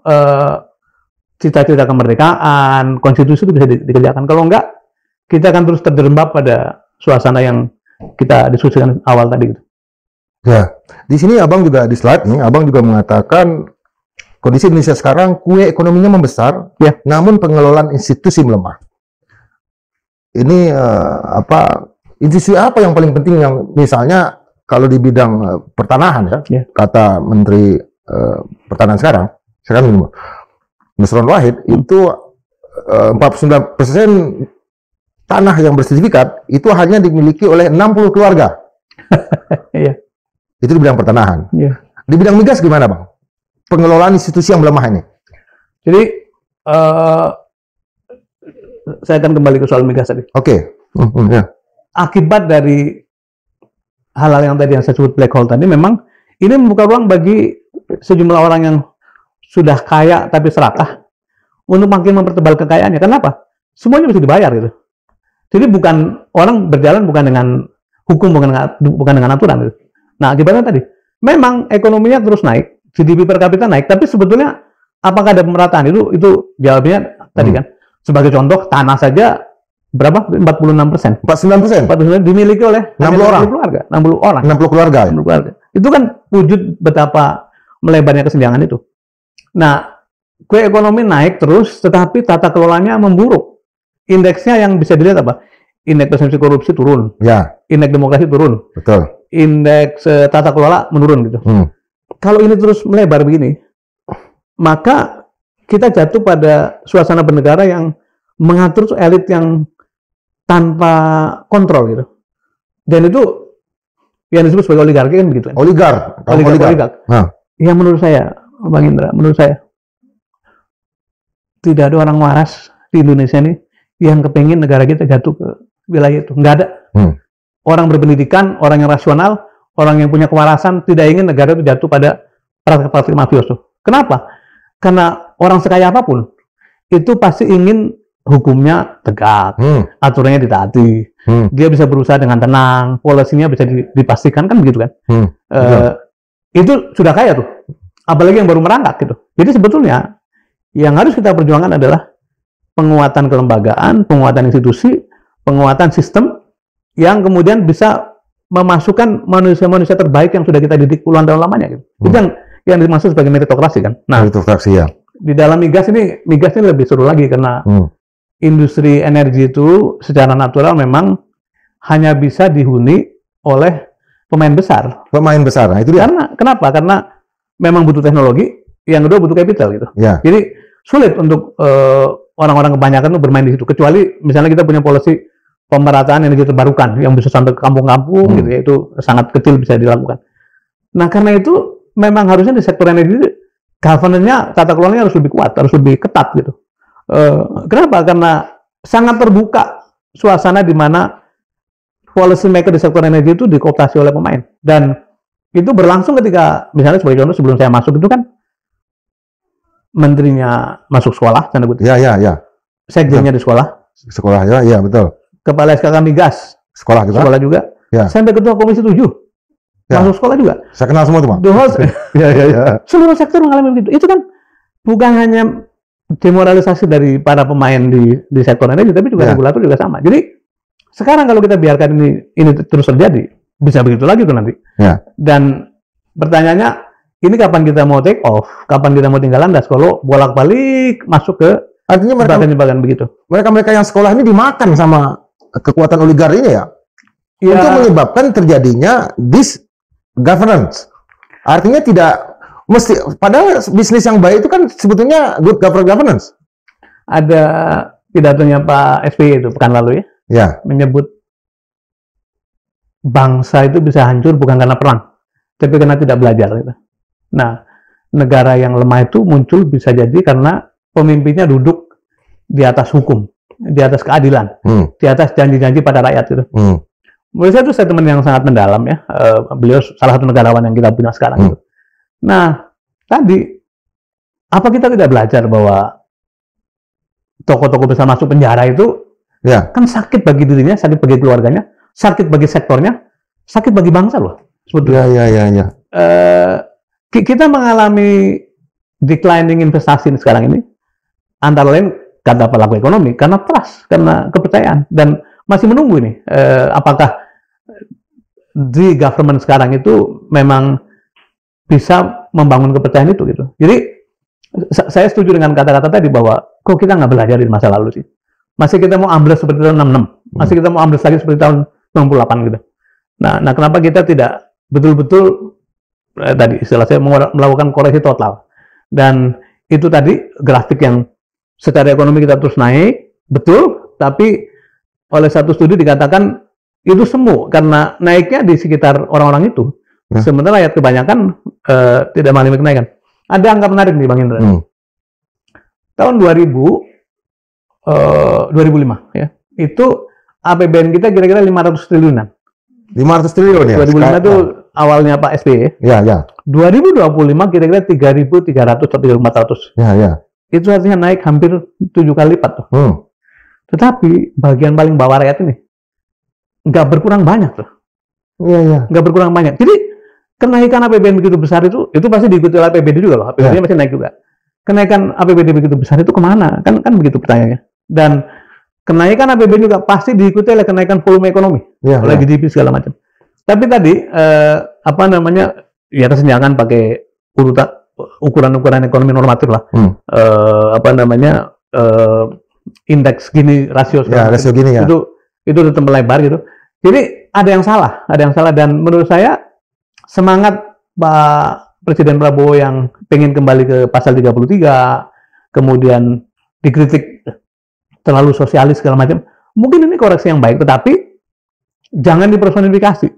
cita-cita kemerdekaan, konstitusi itu bisa dikerjakan. Kalau enggak, kita akan terus terjerembab pada suasana yang kita diskusikan awal tadi gitu. Ya, di sini Abang juga di slide nih, Abang juga mengatakan kondisi Indonesia sekarang kue ekonominya membesar, namun pengelolaan institusi melemah. Ini institusi apa yang paling penting yang misalnya kalau di bidang pertanahan kata Menteri Pertanahan sekarang Nusron Wahid itu 49% tanah yang bersertifikat itu hanya dimiliki oleh 60 keluarga. Itu di bidang pertanahan. Di bidang migas gimana, Bang? Pengelolaan institusi yang melemah ini. Jadi saya akan kembali ke soal migas tadi. Akibat dari hal-hal yang tadi yang saya sebut black hole tadi, memang ini membuka ruang bagi sejumlah orang yang sudah kaya tapi serakah untuk makin mempertebal kekayaannya. Kenapa? Semuanya bisa dibayar gitu. Jadi orang berjalan bukan dengan hukum, bukan dengan aturan gitu. Nah, akibatnya tadi, memang ekonominya terus naik, GDP per kapita naik, tapi sebetulnya apakah ada pemerataan? Itu jawabannya tadi kan. Sebagai contoh, tanah saja berapa? 46%. 49% dimiliki oleh 60 orang. 60 orang. 60 keluarga. 60 keluarga. Itu kan wujud betapa melebarnya kesenjangan itu. Nah, kue ekonomi naik terus, tetapi tata kelolanya memburuk. Indeksnya yang bisa dilihat apa? Indeks persepsi korupsi turun. Indeks demokrasi turun. Betul. Indeks tata kelola menurun gitu. Kalau ini terus melebar begini, maka kita jatuh pada suasana bernegara yang mengatur elit yang tanpa kontrol gitu. Dan itu yang disebut sebagai oligarki kan begitu kan? Oligark. Ya menurut saya, Bang Indra, menurut saya tidak ada orang waras di Indonesia ini yang kepengen negara kita jatuh ke wilayah itu. Nggak ada. Orang berpendidikan, orang yang rasional, orang yang punya kewarasan tidak ingin negara itu jatuh pada praktik-praktik mafioso. Kenapa? Karena orang sekaya apapun itu pasti ingin hukumnya tegak, aturannya ditaati, dia bisa berusaha dengan tenang, polisinya bisa dipastikan kan begitu kan? Itu sudah kaya tuh, apalagi yang baru merangkak gitu. Jadi sebetulnya yang harus kita perjuangkan adalah penguatan kelembagaan, penguatan institusi, penguatan sistem yang kemudian bisa memasukkan manusia-manusia terbaik yang sudah kita didik puluhan tahun lamanya gitu. Itu yang dimaksud sebagai meritokrasi kan. Nah, meritokrasi ya. Di dalam migas ini lebih seru lagi karena industri energi itu secara natural memang hanya bisa dihuni oleh pemain besar. Pemain besar. Nah, itu dia. Kenapa? Karena memang butuh teknologi, yang kedua butuh capital gitu. Jadi sulit untuk orang-orang kebanyakan tuh bermain di situ. Kecuali misalnya kita punya polisi pemerataan energi terbarukan yang bisa sampai ke kampung-kampung gitu ya, itu sangat kecil bisa dilakukan. Nah, karena itu memang harusnya di sektor energi governance-nya, tata kelolanya harus lebih kuat, harus lebih ketat gitu. Kenapa? Karena sangat terbuka suasana di mana policy maker di sektor energi itu dikooptasi oleh pemain. Dan itu berlangsung ketika, misalnya sebagai contoh sebelum saya masuk itu kan menterinya masuk sekolah, tanda kutip. Ya. Sekjennya di sekolah, Sekolahnya, iya betul. Kepala SKK Migas, Sekolah juga. sekolah juga. Ya. Sampai ketua Komisi 7, Ya. masuk sekolah juga. Saya kenal semua tuh, Bang. The whole, Iya. seluruh sektor mengalami begitu. Itu kan bukan hanya demoralisasi dari para pemain di sektor energi, tapi juga regulator juga sama. Jadi sekarang kalau kita biarkan ini terus terjadi, bisa begitu lagi tuh nanti. Ya. Dan pertanyaannya, ini kapan kita mau take off? Kapan kita mau tinggal landas? Kalau bolak-balik masuk ke Artinya jebakan-jebakan begitu. mereka yang sekolah ini dimakan sama kekuatan oligar ini ya? Ya, Untuk menyebabkan terjadinya disgovernance. Artinya tidak mesti, padahal bisnis yang baik itu kan sebetulnya good governance. ada pidatonya Pak SBY itu pekan lalu ya, Ya. menyebut bangsa itu bisa hancur bukan karena perang, tapi karena tidak belajar. Gitu. Nah, negara yang lemah itu muncul bisa jadi karena pemimpinnya duduk di atas hukum, di atas keadilan, di atas janji-janji pada rakyat itu. Menurut saya itu statement yang sangat mendalam ya. Beliau salah satu negarawan yang kita punya sekarang. Gitu. Nah, tadi apa kita tidak belajar bahwa tokoh-tokoh besar masuk penjara itu kan sakit bagi dirinya, sakit bagi keluarganya, sakit bagi sektornya, sakit bagi bangsa loh. Sebetulnya. Ya. Kita mengalami declining investasi sekarang ini, antara lain kata pelaku ekonomi, karena trust, karena kepercayaan, dan masih menunggu ini apakah di government sekarang itu memang bisa membangun kepercayaan itu gitu. Jadi saya setuju dengan kata-kata tadi bahwa kok kita nggak belajar di masa lalu sih. Masih kita mau ambles seperti tahun 66, masih kita mau ambles lagi seperti tahun 98 gitu. Nah kenapa kita tidak betul-betul tadi istilah saya melakukan koreksi total. Dan itu tadi grafik yang secara ekonomi kita terus naik, betul, tapi oleh satu studi dikatakan itu semu karena naiknya di sekitar orang-orang itu. Sementara rakyat kebanyakan tidak mengalami kenaikan. Ada angka menarik nih Bang Indra. Tahun 2005 ya. Itu APBN kita kira-kira 500 triliunan. 500 triliun ya. 2005 itu awalnya Pak SBY. Ya. 2025 kira-kira 3.300 atau 3.400. Ya. Itu artinya naik hampir 7 kali lipat tuh. Tetapi bagian paling bawah rakyat ini nggak berkurang banyak tuh. Iya. Nggak berkurang banyak. Jadi kenaikan APBN begitu besar itu pasti diikuti oleh APBD juga loh. APBD masih naik juga. Kenaikan APBD begitu besar itu kemana? Kan begitu pertanyaannya. Dan kenaikan APBN juga pasti diikuti oleh kenaikan volume ekonomi, oleh GDP segala macam. Tapi tadi ya kesenjangan pakai ukuran-ukuran ekonomi normatif lah. Indeks gini, rasio rasio gini ya. Itu tetap melebar gitu. Jadi ada yang salah dan menurut saya semangat Pak Presiden Prabowo yang pengen kembali ke pasal 33, kemudian dikritik terlalu sosialis segala macam. Mungkin ini koreksi yang baik, tetapi jangan dipersonifikasi.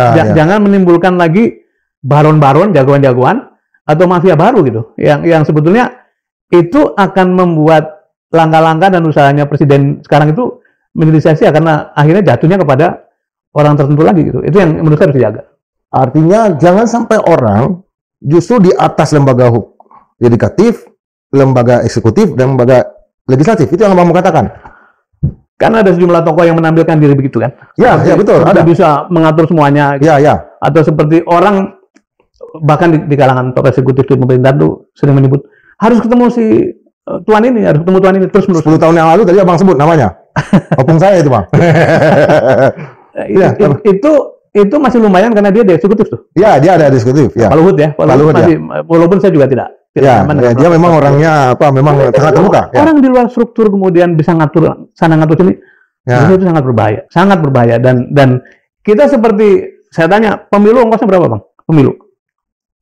Jangan menimbulkan lagi baron-baron, jagoan-jagoan atau mafia baru gitu. Yang sebetulnya itu akan membuat langkah-langkah dan usahanya presiden sekarang itu menjadi sia-sia karena akhirnya jatuhnya kepada orang tertentu lagi gitu. Itu yang menurut saya harus dijaga. Artinya jangan sampai orang justru di atas lembaga yudikatif, lembaga eksekutif, dan lembaga legislatif. Itu yang Abang mau katakan. Kan ada sejumlah tokoh yang menampilkan diri begitu kan? Ya betul. Ada bisa mengatur semuanya. Gitu. Ya. Atau seperti orang bahkan di kalangan tokoh eksekutif di pemerintahan tuh sering menyebut harus ketemu si tuan ini, harus ketemu tuan ini terus menerus. 10 tahun yang lalu tadi Abang sebut namanya. Opung saya itu Bang. Itu masih lumayan karena dia di eksekutif tuh. Iya, dia ada di eksekutif. Ya. Pak Luhut ya. Walaupun saya juga tidak nyaman. Dia memang orangnya memang sangat terbuka. Orang di luar struktur kemudian bisa ngatur sana ngatur sini. Itu sangat berbahaya. Dan kita seperti saya tanya, pemilu ongkosnya berapa Bang? Pemilu.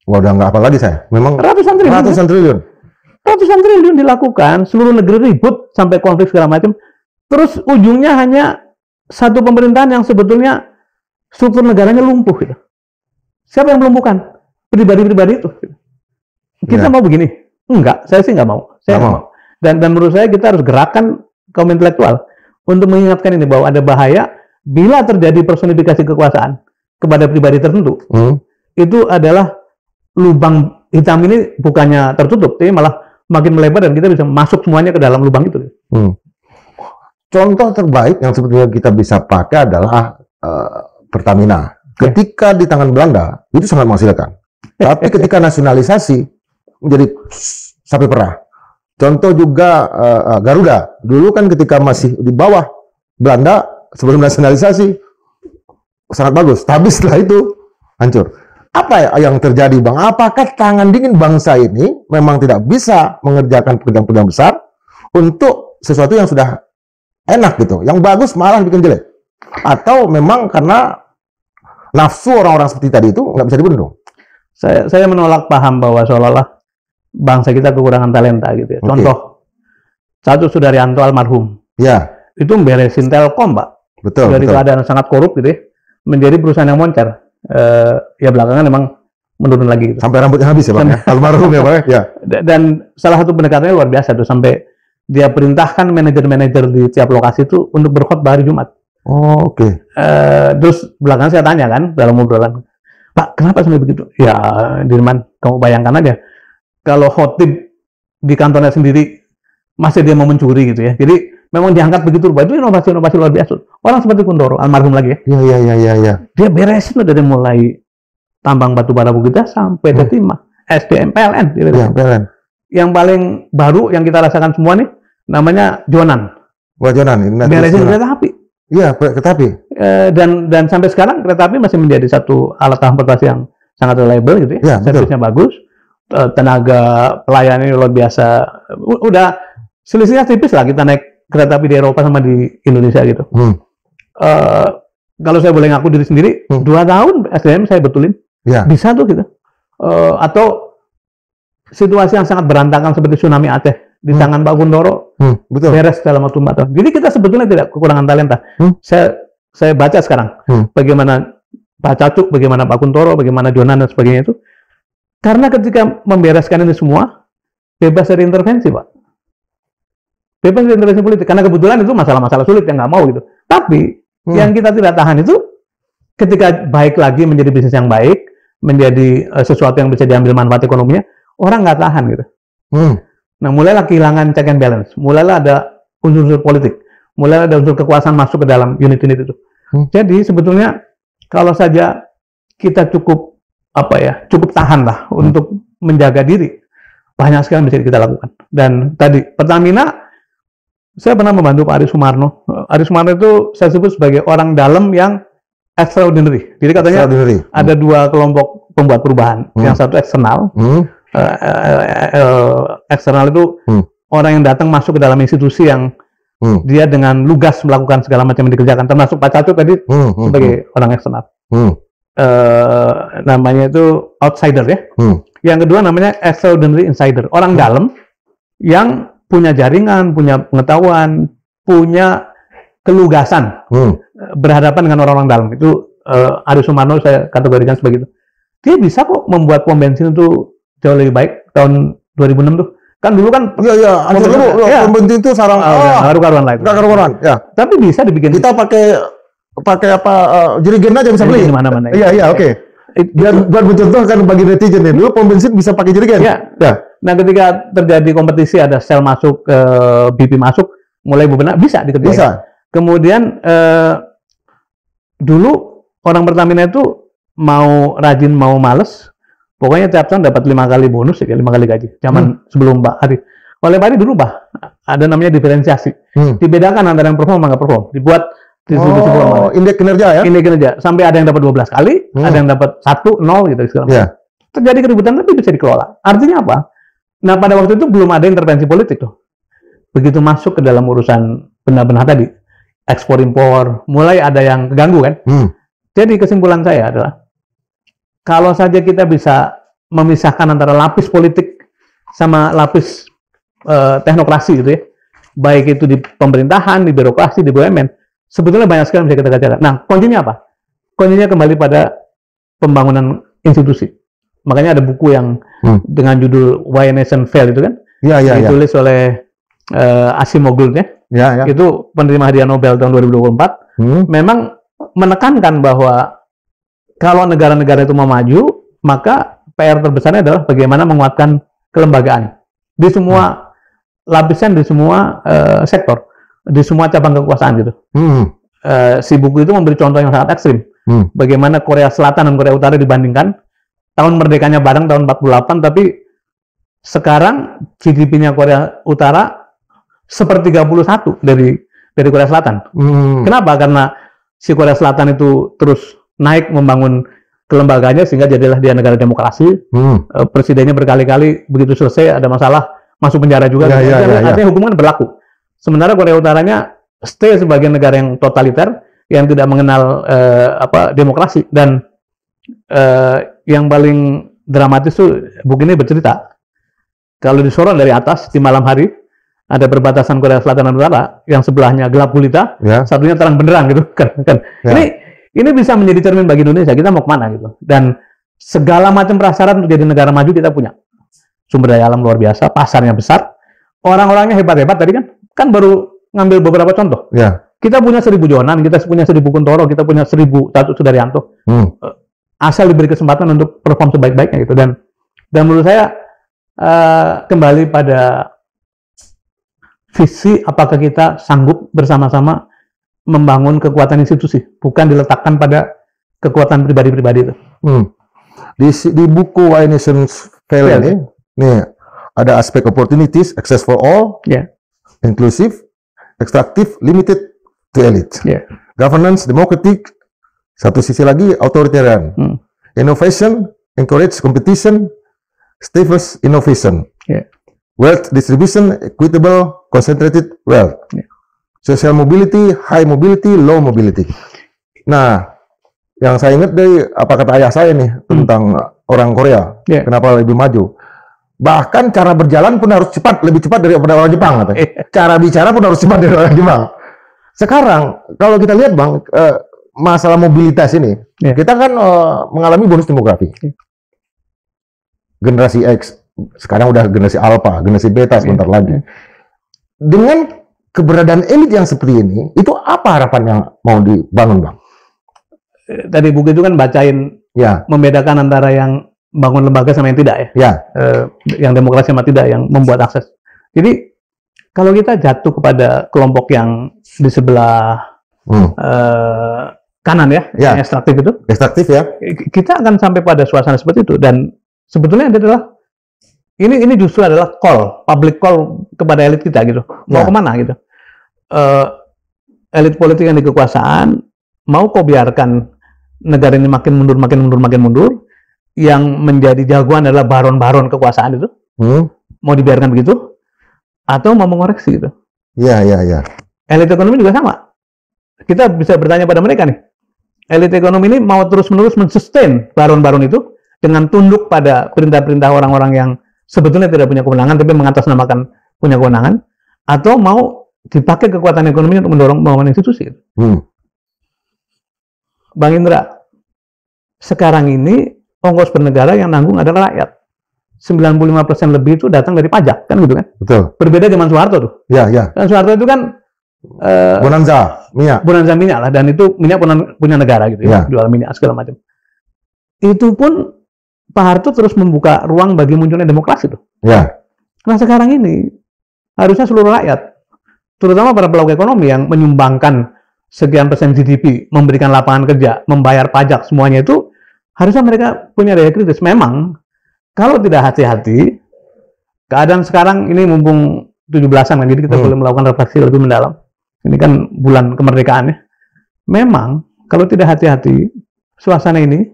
Wah, udah nggak apa lagi saya. Memang ratusan triliun dilakukan, seluruh negeri ribut sampai konflik segala macam. Terus ujungnya hanya satu pemerintahan yang sebetulnya struktur negaranya lumpuh gitu. Siapa yang melumpuhkan? Pribadi-pribadi itu. Kita mau begini? Enggak, saya sih nggak mau. Saya nggak mau. Dan menurut saya kita harus gerakan kaum intelektual untuk mengingatkan ini bahwa ada bahaya bila terjadi personifikasi kekuasaan kepada pribadi tertentu. Itu adalah lubang hitam ini bukannya tertutup, tapi malah makin melebar dan kita bisa masuk semuanya ke dalam lubang itu. contoh terbaik yang sebetulnya kita bisa pakai adalah Pertamina. Ketika di tangan Belanda itu sangat menghasilkan, tapi ketika nasionalisasi menjadi sapi perah. Contoh juga Garuda. Dulu kan ketika masih di bawah Belanda sebelum nasionalisasi sangat bagus, tapi setelah itu hancur. Apa yang terjadi, Bang? Apakah tangan dingin bangsa ini memang tidak bisa mengerjakan pekerjaan-pekerjaan besar untuk sesuatu yang sudah enak gitu, yang bagus malah bikin jelek? Atau memang karena nafsu orang-orang seperti tadi itu nggak bisa dibendung? Saya menolak paham bahwa seolah-olah bangsa kita kekurangan talenta gitu ya. Contoh, Catur Sudaryanto almarhum. Ya. Itu beresin Telkom, Pak. Betul. Dari keadaan sangat korup gitu ya, menjadi perusahaan yang moncer. Ya belakangan memang menurun lagi gitu. Sampai rambutnya habis ya, Bang, ya? Almarhum ya, Pak, ya. Dan salah satu pendekatannya luar biasa tuh, sampai dia perintahkan manajer-manajer di tiap lokasi itu untuk berkhotbah hari Jumat. Oh, oke. Terus belakangan saya tanya kan dalam obrolan, Pak, kenapa sampai begitu? Ya, Dirman, kamu bayangkan aja kalau khotib di kantornya sendiri masih dia mau mencuri gitu ya. Jadi memang diangkat begitu, itu inovasi-inovasi luar biasa. Orang seperti Kundoro, almarhum lagi ya. Iya. Dia beresin dari mulai tambang batu bara Bukita sampai Timah, SDM, PLN. Iya, PLN. Yang paling baru yang kita rasakan semua nih namanya Jonan. Wah, Jonan. Beresin kereta api. Iya, kereta api. Dan sampai sekarang kereta api masih menjadi satu alat transportasi yang sangat reliable gitu ya. Servisnya bagus, tenaga pelayanannya luar biasa. Udah selisihnya tipis lah kita naik kereta api di Eropa sama di Indonesia gitu. Kalau saya boleh ngaku diri sendiri, 2 tahun SDM saya betulin. Bisa tuh gitu. Atau situasi yang sangat berantakan seperti tsunami Aceh di tangan Pak Kundoro, beres dalam waktu 4 tahun. Jadi kita sebetulnya tidak kekurangan talenta. Saya baca sekarang bagaimana Pak Cacuk, bagaimana Pak Kuntoro, bagaimana Jonan dan sebagainya itu. Karena ketika membereskan ini semua, bebas dari intervensi, Pak. Bebas dari intervensi politik. Karena kebetulan itu masalah-masalah sulit yang nggak mau gitu. Tapi yang kita tidak tahan itu ketika baik lagi menjadi bisnis yang baik, menjadi sesuatu yang bisa diambil manfaat ekonominya, orang nggak tahan gitu. Nah, mulailah kehilangan check and balance. Mulailah ada unsur-unsur politik. Mulailah ada unsur kekuasaan masuk ke dalam unit-unit itu. Jadi sebetulnya kalau saja kita cukup tahan lah untuk menjaga diri, banyak sekali yang bisa kita lakukan. Dan tadi Pertamina, saya pernah membantu Pak Ari Sumarno. Ari Sumarno itu saya sebut sebagai orang dalam yang extraordinary. Jadi katanya ada 2 kelompok pembuat perubahan. Yang satu eksternal. Eksternal itu orang yang datang masuk ke dalam institusi yang dia dengan lugas melakukan segala macam yang dikerjakan. Termasuk Pak Catur tadi sebagai orang eksternal. Namanya itu outsider ya. Yang kedua namanya extraordinary insider. Orang dalam yang punya jaringan, punya pengetahuan, punya kelugasan berhadapan dengan orang-orang dalam. Itu Ari Sumarno saya kategorikan sebagai itu. Dia bisa kok membuat pom bensin itu jauh lebih baik tahun 2006 tuh. Kan dulu kan pom bensin itu sarang karu-karuan lah itu. Karu-karuan, ya. Tapi bisa dibikin. Kita pakai jerigen aja bisa beli. Di mana-mana. Iya, oke. Dan buat mencontohkan bagi netizen ya, dulu pom bensin bisa pakai jerigen. Ya. Nah, ketika terjadi kompetisi, ada sel masuk, BP masuk, mulai bebenah, bisa dikerjakan. Bisa. Kemudian dulu orang Pertamina itu mau rajin mau males, pokoknya tiap tahun dapat 5 kali bonus, 5 kali gaji. Zaman sebelum Pak Ari. Oleh Pak Ari dulu ada namanya diferensiasi. Dibedakan antara yang perform sama nggak perform. Dibuat distribusi formal. Indeks kinerja ya? Indeks kinerja. Sampai ada yang dapat 12 kali, ada yang dapat 1, 0 gitu segala macam. Terjadi keributan tapi bisa dikelola. Artinya apa? Nah, pada waktu itu belum ada intervensi politik tuh. Begitu masuk ke dalam urusan benar-benar tadi, ekspor impor, mulai ada yang keganggu kan. Jadi kesimpulan saya adalah kalau saja kita bisa memisahkan antara lapis politik sama lapis teknokrasi gitu ya, baik itu di pemerintahan, di birokrasi, di BUMN, sebetulnya banyak sekali yang bisa kita kerjakan. Nah, kuncinya apa? Kuncinya kembali pada pembangunan institusi. Makanya ada buku yang dengan judul Why a Nation Fail itu kan, ditulis oleh Asimoglu ya. Itu penerima hadiah Nobel tahun 2024. Memang menekankan bahwa kalau negara-negara itu mau maju, maka PR terbesarnya adalah bagaimana menguatkan kelembagaan di semua lapisan, di semua sektor. di semua cabang kekuasaan gitu. Si buku itu memberi contoh yang sangat ekstrim. Bagaimana Korea Selatan dan Korea Utara dibandingkan, tahun merdekanya bareng tahun 48, tapi sekarang GDP-nya Korea Utara 1/31 dari Korea Selatan. Kenapa? Karena si Korea Selatan itu terus naik membangun kelembagaannya sehingga jadilah dia negara demokrasi. Presidennya berkali-kali begitu selesai ada masalah masuk penjara juga. Artinya hubungan berlaku. Sementara Korea Utaranya stay sebagai negara yang totaliter yang tidak mengenal demokrasi. Dan yang paling dramatis tuh buku ini bercerita kalau disorot dari atas di malam hari ada perbatasan Korea Selatan dan Utara yang sebelahnya gelap gulita, satunya terang benderang gitu kan. Ini bisa menjadi cermin bagi Indonesia, kita mau kemana gitu. Dan segala macam prasyarat untuk jadi negara maju kita punya. Sumber daya alam luar biasa, pasarnya besar, orang-orangnya hebat-hebat tadi kan baru ngambil beberapa contoh. Kita punya 1000 Jonan, kita punya 1000 Kuntoro, kita punya 1000 Tatu Sudaryanto. Asal diberi kesempatan untuk perform sebaik-baiknya gitu. Dan menurut saya kembali pada visi, apakah kita sanggup bersama-sama membangun kekuatan institusi, bukan diletakkan pada kekuatan pribadi-pribadi itu. Di buku Why Nations Fail ini, nih ada aspek opportunities, access for all, inclusive, extractive, limited to elite. Governance, democratic, satu sisi lagi authoritarian. Innovation, encourage competition, stimulus innovation. Wealth distribution, equitable, concentrated wealth. Social mobility, high mobility, low mobility. Nah, yang saya ingat dari apa kata ayah saya nih tentang orang Korea, kenapa lebih maju. Bahkan cara berjalan pun harus cepat, lebih cepat daripada orang Jepang. Cara bicara pun harus cepat dari orang Jepang. Sekarang, kalau kita lihat Bang, masalah mobilitas ini, kita kan mengalami bonus demografi. Generasi X, sekarang udah generasi Alpha, generasi Beta sebentar lagi. Dengan keberadaan elit yang seperti ini, itu apa harapan yang mau dibangun, Bang? Tadi buku itu kan bacain, membedakan antara yang bangun lembaga sama yang tidak yang demokrasi sama tidak, yang membuat akses. Jadi kalau kita jatuh kepada kelompok yang di sebelah kanan yang ekstraktif itu, kita akan sampai pada suasana seperti itu. Dan sebetulnya adalah ini justru adalah public call kepada elit kita gitu. Mau kemana gitu? Elit politik yang di kekuasaan mau kok biarkan negara ini makin mundur, yang menjadi jagoan adalah baron-baron kekuasaan itu? Mau dibiarkan begitu? Atau mau mengoreksi gitu? Elit ekonomi juga sama. Kita bisa bertanya pada mereka nih. Elit ekonomi ini mau terus-menerus mensustain baron-baron itu dengan tunduk pada perintah-perintah orang-orang yang sebetulnya tidak punya kewenangan tapi mengatasnamakan punya kewenangan, atau mau dipakai kekuatan ekonomi untuk mendorong pembangunan institusi. Bang Indra, sekarang ini ongkos bernegara yang nanggung adalah rakyat. 95% lebih itu datang dari pajak, kan gitu kan? Betul. Berbeda dengan Soeharto tuh. Dan Soeharto itu kan bonanza minyak lah, dan itu minyak punya negara gitu jual minyak segala macam. Itu pun Pak Harto terus membuka ruang bagi munculnya demokrasi tuh. Nah sekarang ini harusnya seluruh rakyat, terutama para pelaku ekonomi yang menyumbangkan sekian persen GDP, memberikan lapangan kerja, membayar pajak, semuanya itu harusnya mereka punya daya kritis. Memang kalau tidak hati-hati, keadaan sekarang ini mumpung 17-an kan, jadi kita boleh melakukan refleksi lebih mendalam. Ini kan bulan kemerdekaan ya. Memang kalau tidak hati-hati, suasana ini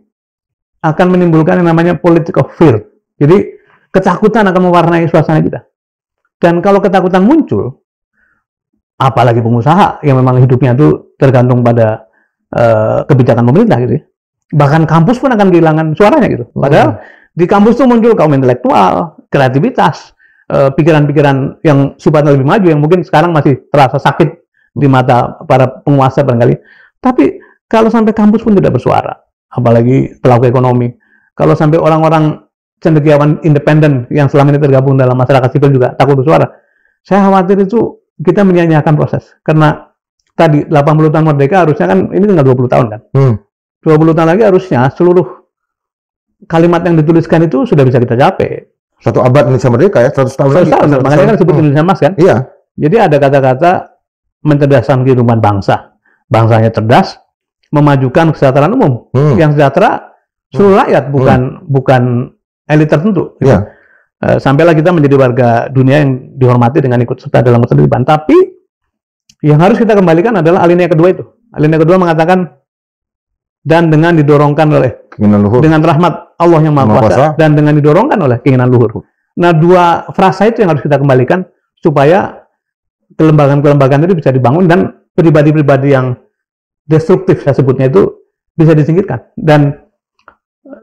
akan menimbulkan yang namanya politik of fear. Jadi ketakutan akan mewarnai suasana kita. Dan kalau ketakutan muncul, apalagi pengusaha yang memang hidupnya itu tergantung pada kebijakan pemerintah gitu ya. Bahkan kampus pun akan kehilangan suaranya gitu. Padahal di kampus itu muncul kaum intelektual, kreativitas, pikiran-pikiran yang sifatnya lebih maju, yang mungkin sekarang masih terasa sakit di mata para penguasa barangkali. Tapi kalau sampai kampus pun tidak bersuara, apalagi pelaku ekonomi, kalau sampai orang-orang cendekiawan independen yang selama ini tergabung dalam masyarakat sipil juga takut bersuara, saya khawatir itu kita menyia-nyiakan proses. Karena tadi 80 tahun merdeka harusnya kan, ini tinggal 20 tahun kan. 20 tahun lagi harusnya seluruh kalimat yang dituliskan itu sudah bisa kita capai. 1 abad Indonesia merdeka ya, 100 tahun lagi. Makanya kan disebut Indonesia Emas kan. Iya. Jadi ada kata-kata mencerdaskan kehidupan bangsa. Bangsanya cerdas, memajukan kesejahteraan umum. Yang sejahtera seluruh rakyat, bukan elit tertentu. Gitu. Yeah. Sampailah kita menjadi warga dunia yang dihormati dengan ikut serta dalam ketertiban. Tapi yang harus kita kembalikan adalah alinea kedua itu. Alinea kedua mengatakan, dan dengan didorongkan oleh dengan rahmat Allah yang Maha Kuasa, dan dengan didorongkan oleh keinginan luhur. Nah, dua frasa itu yang harus kita kembalikan supaya kelembagaan-kelembagaan itu bisa dibangun dan pribadi-pribadi yang destruktif, saya sebutnya itu, bisa disingkirkan. Dan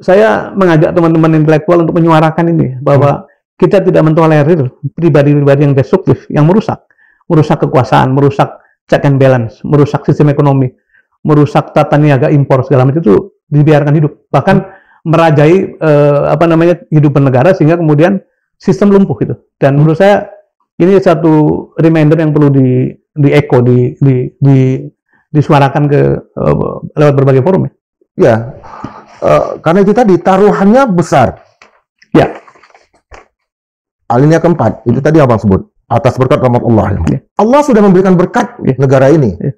saya mengajak teman-teman intelektual untuk menyuarakan ini, bahwa kita tidak mentolerir pribadi-pribadi yang destruktif, yang merusak kekuasaan, merusak check and balance, merusak sistem ekonomi, merusak tata niaga impor segala macam, itu dibiarkan hidup, bahkan merajai hidup bernegara sehingga kemudian sistem lumpuh gitu. Dan menurut saya ini satu reminder yang perlu di-echo, disuarakan ke lewat berbagai forum ya. Ya, karena itu tadi taruhannya besar. Ya. Alinea keempat itu tadi abang sebut, atas berkat rahmat Allah. Ya. Allah sudah memberikan berkat negara ini. Ya.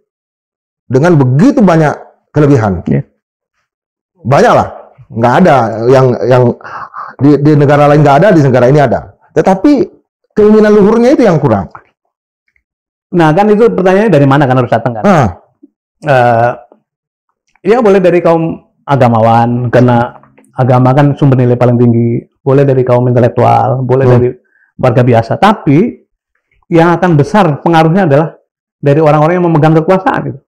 Dengan begitu banyak kelebihan, banyak lah, nggak ada yang di negara lain nggak ada, di negara ini ada. Tetapi keinginan luhurnya itu yang kurang. Nah, kan itu pertanyaannya dari mana kan harus datang kan? Ya boleh dari kaum agamawan, karena agama kan sumber nilai paling tinggi. Boleh dari kaum intelektual, boleh dari warga biasa. Tapi yang akan besar pengaruhnya adalah dari orang-orang yang memegang kekuasaan gitu.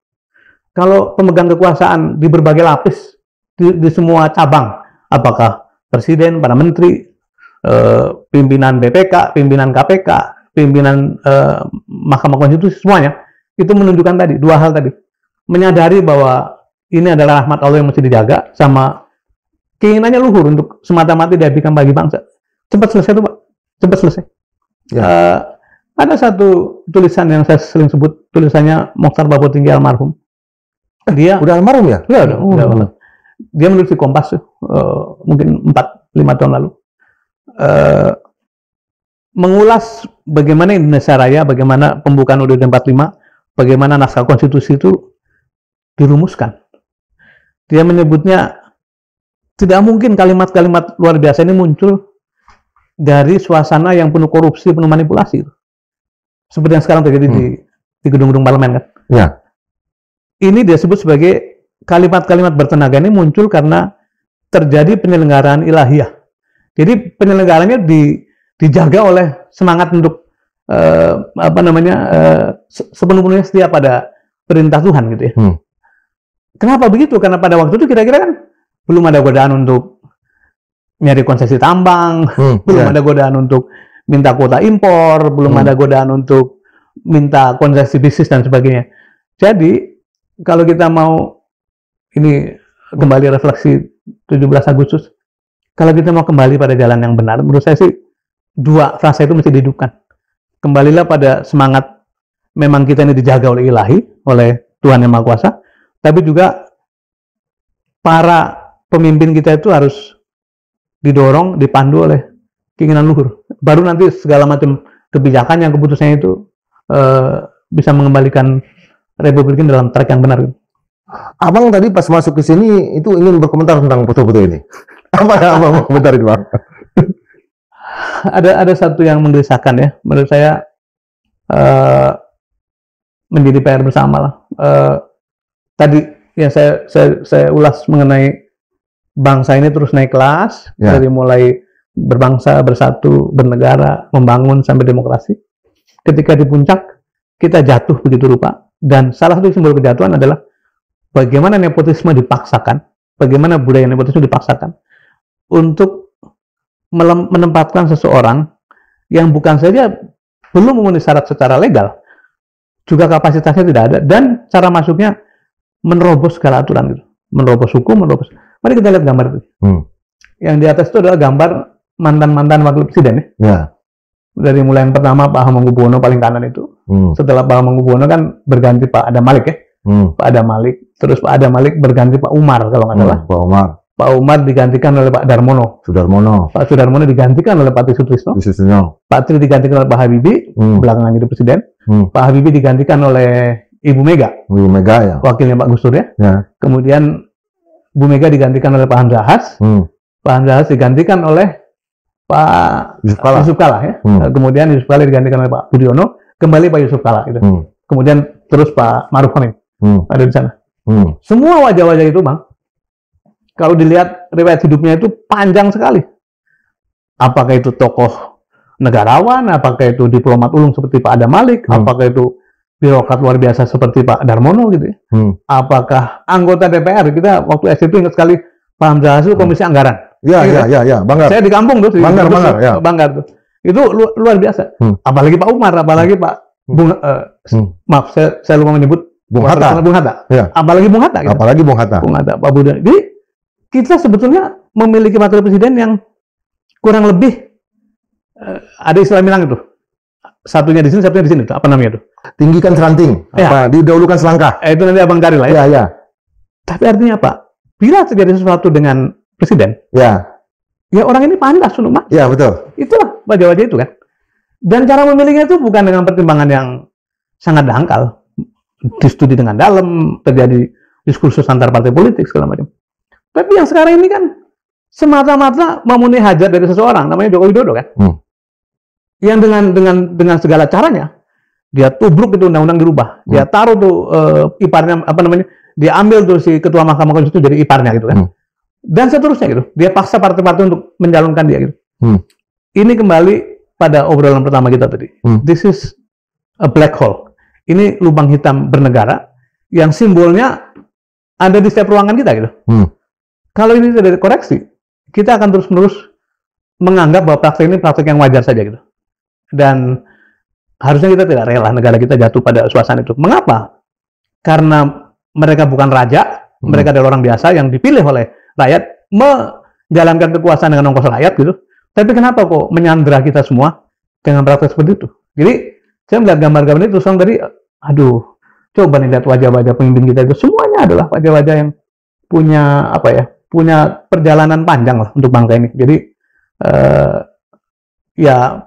Kalau pemegang kekuasaan di berbagai lapis, di semua cabang, apakah presiden, para menteri, pimpinan BPK, pimpinan KPK, pimpinan Mahkamah Konstitusi, semuanya, itu menunjukkan tadi, dua hal tadi. Menyadari bahwa ini adalah rahmat Allah yang mesti dijaga, sama keinginannya luhur untuk semata-mata diabdikan bagi bangsa. Cepat selesai tuh Pak, cepat selesai. Ya. Ada satu tulisan yang saya sering sebut, tulisannya Mokhtar Babotinggi almarhum. Dia udah almarhum ya? Ya, udah. Dia menulis di Kompas mungkin 4-5 tahun lalu. Mengulas bagaimana Indonesia Raya, bagaimana pembukaan UUD 45, bagaimana naskah konstitusi itu dirumuskan. Dia menyebutnya tidak mungkin kalimat-kalimat luar biasa ini muncul dari suasana yang penuh korupsi, penuh manipulasi. Seperti yang sekarang terjadi di gedung-gedung parlemen kan. Ya. Ini dia sebut sebagai kalimat-kalimat bertenaga ini muncul karena terjadi penyelenggaraan ilahiyah. Jadi penyelenggarannya dijaga oleh semangat untuk sepenuh-penuhnya setia pada perintah Tuhan gitu ya. Kenapa begitu? Karena pada waktu itu kira-kira kan belum ada godaan untuk nyari konsesi tambang, belum ada godaan untuk minta kuota impor, belum ada godaan untuk minta konsesi bisnis dan sebagainya. Jadi kalau kita mau ini kembali refleksi 17 Agustus, kalau kita mau kembali pada jalan yang benar, menurut saya sih dua frasa itu mesti dihidupkan. Kembalilah pada semangat memang kita ini dijaga oleh ilahi, oleh Tuhan Yang Maha Kuasa, tapi juga para pemimpin kita itu harus didorong, dipandu oleh keinginan luhur. Baru nanti segala macam kebijakan yang keputusannya itu bisa mengembalikan Republik ini dalam track yang benar. Abang tadi pas masuk ke sini itu ingin berkomentar tentang foto-foto ini. Apa yang abang mau komentar itu, Bang? Ada satu yang menggelisahkan ya, menurut saya menjadi PR bersama lah. Tadi ya saya ulas mengenai bangsa ini terus naik kelas dari mulai berbangsa, bersatu, bernegara, membangun sampai demokrasi. Ketika di puncak kita jatuh begitu rupa, dan salah satu simbol kejatuhan adalah bagaimana nepotisme dipaksakan, bagaimana budaya nepotisme dipaksakan untuk menempatkan seseorang yang bukan saja belum memenuhi syarat secara legal, juga kapasitasnya tidak ada, dan cara masuknya menerobos segala aturan gitu, menerobos hukum, menerobos. Mari kita lihat gambar itu. Yang di atas itu adalah gambar mantan-mantan wakil presiden ya. Dari mulai yang pertama Pak Hamengkubuwono paling kanan itu. Setelah Pak Hamengkubuwono kan berganti Pak Adam Malik ya. Pak Adam Malik, terus Pak Adam Malik berganti Pak Umar kalau nggak salah. Pak Umar. Pak Umar digantikan oleh Pak Darmono. Sudarmono. Pak Sudarmono digantikan oleh Pak Trisutrisno. Pak Tri digantikan oleh Pak Habibie, belakangan jadi presiden. Pak Habibie digantikan oleh Ibu Mega. Ibu Mega ya. Wakilnya Pak Gus Dur ya. Kemudian Bu Mega digantikan oleh Pak Hamzah Has. Pak Hamzah Has digantikan oleh Pak Yusuf Kala ya. Kemudian Yusuf Kala digantikan oleh Pak Budiono, kembali Pak Yusuf Kala gitu. Kemudian terus Pak Maruf Amin ada di sana. Semua wajah-wajah itu, Bang, kalau dilihat riwayat hidupnya itu panjang sekali. Apakah itu tokoh negarawan, apakah itu diplomat ulung seperti Pak Adam Malik, apakah itu birokrat luar biasa seperti Pak Darmono gitu ya. Apakah anggota DPR, kita waktu SD itu ingat sekali Pak Hamzah Has Komisi Anggaran. Iya, Banggar. Saya di kampung tuh, Banggar, ya. Banggar tuh. Itu luar biasa. Apalagi Pak Umar, apalagi Pak maaf, saya lupa menyebut Bung Hatta. Ya. Apalagi Bung Hatta. Gitu. Apalagi Bung Hatta. Pak Budiono. Jadi kita sebetulnya memiliki wakil presiden yang kurang lebih ada istilah Minang itu. Satunya di sini, satunya di sini. Apa namanya itu? Tinggikan seranting. Ya. Didahulukan selangkah. Itu nanti abang cari lah ya. Iya. Tapi artinya apa? Bila terjadi sesuatu dengan presiden, ya orang ini pantas untuk maju. Iya, betul. Itulah wajah-wajah itu kan. Dan cara memilihnya itu bukan dengan pertimbangan yang sangat dangkal. Diskusi dengan dalam, terjadi diskursus antar partai politik segala macam. Tapi yang sekarang ini kan semata-mata memenuhi hajat dari seseorang, namanya Joko Widodo kan. Yang dengan segala caranya dia tubruk itu undang-undang dirubah. Dia taruh tuh iparnya dia ambil tuh si ketua Mahkamah Konstitusi jadi iparnya gitu kan. Dan seterusnya gitu. Dia paksa partai-partai untuk mencalonkan dia gitu. Ini kembali pada obrolan pertama kita tadi. This is a black hole. Ini lubang hitam bernegara yang simbolnya ada di setiap ruangan kita gitu. Kalau ini tidak dikoreksi, kita akan terus-menerus menganggap bahwa praktek ini praktek yang wajar saja gitu. Dan harusnya kita tidak rela negara kita jatuh pada suasana itu. Mengapa? Karena mereka bukan raja, mereka adalah orang biasa yang dipilih oleh rakyat menjalankan kekuasaan dengan ongkos rakyat gitu. Tapi kenapa kok menyandera kita semua dengan praktek seperti itu? Jadi saya melihat gambar-gambar itu terus tadi, aduh, coba nih lihat wajah-wajah pemimpin kita itu semuanya adalah wajah-wajah yang punya punya perjalanan panjang lah untuk bangsa ini. Jadi ya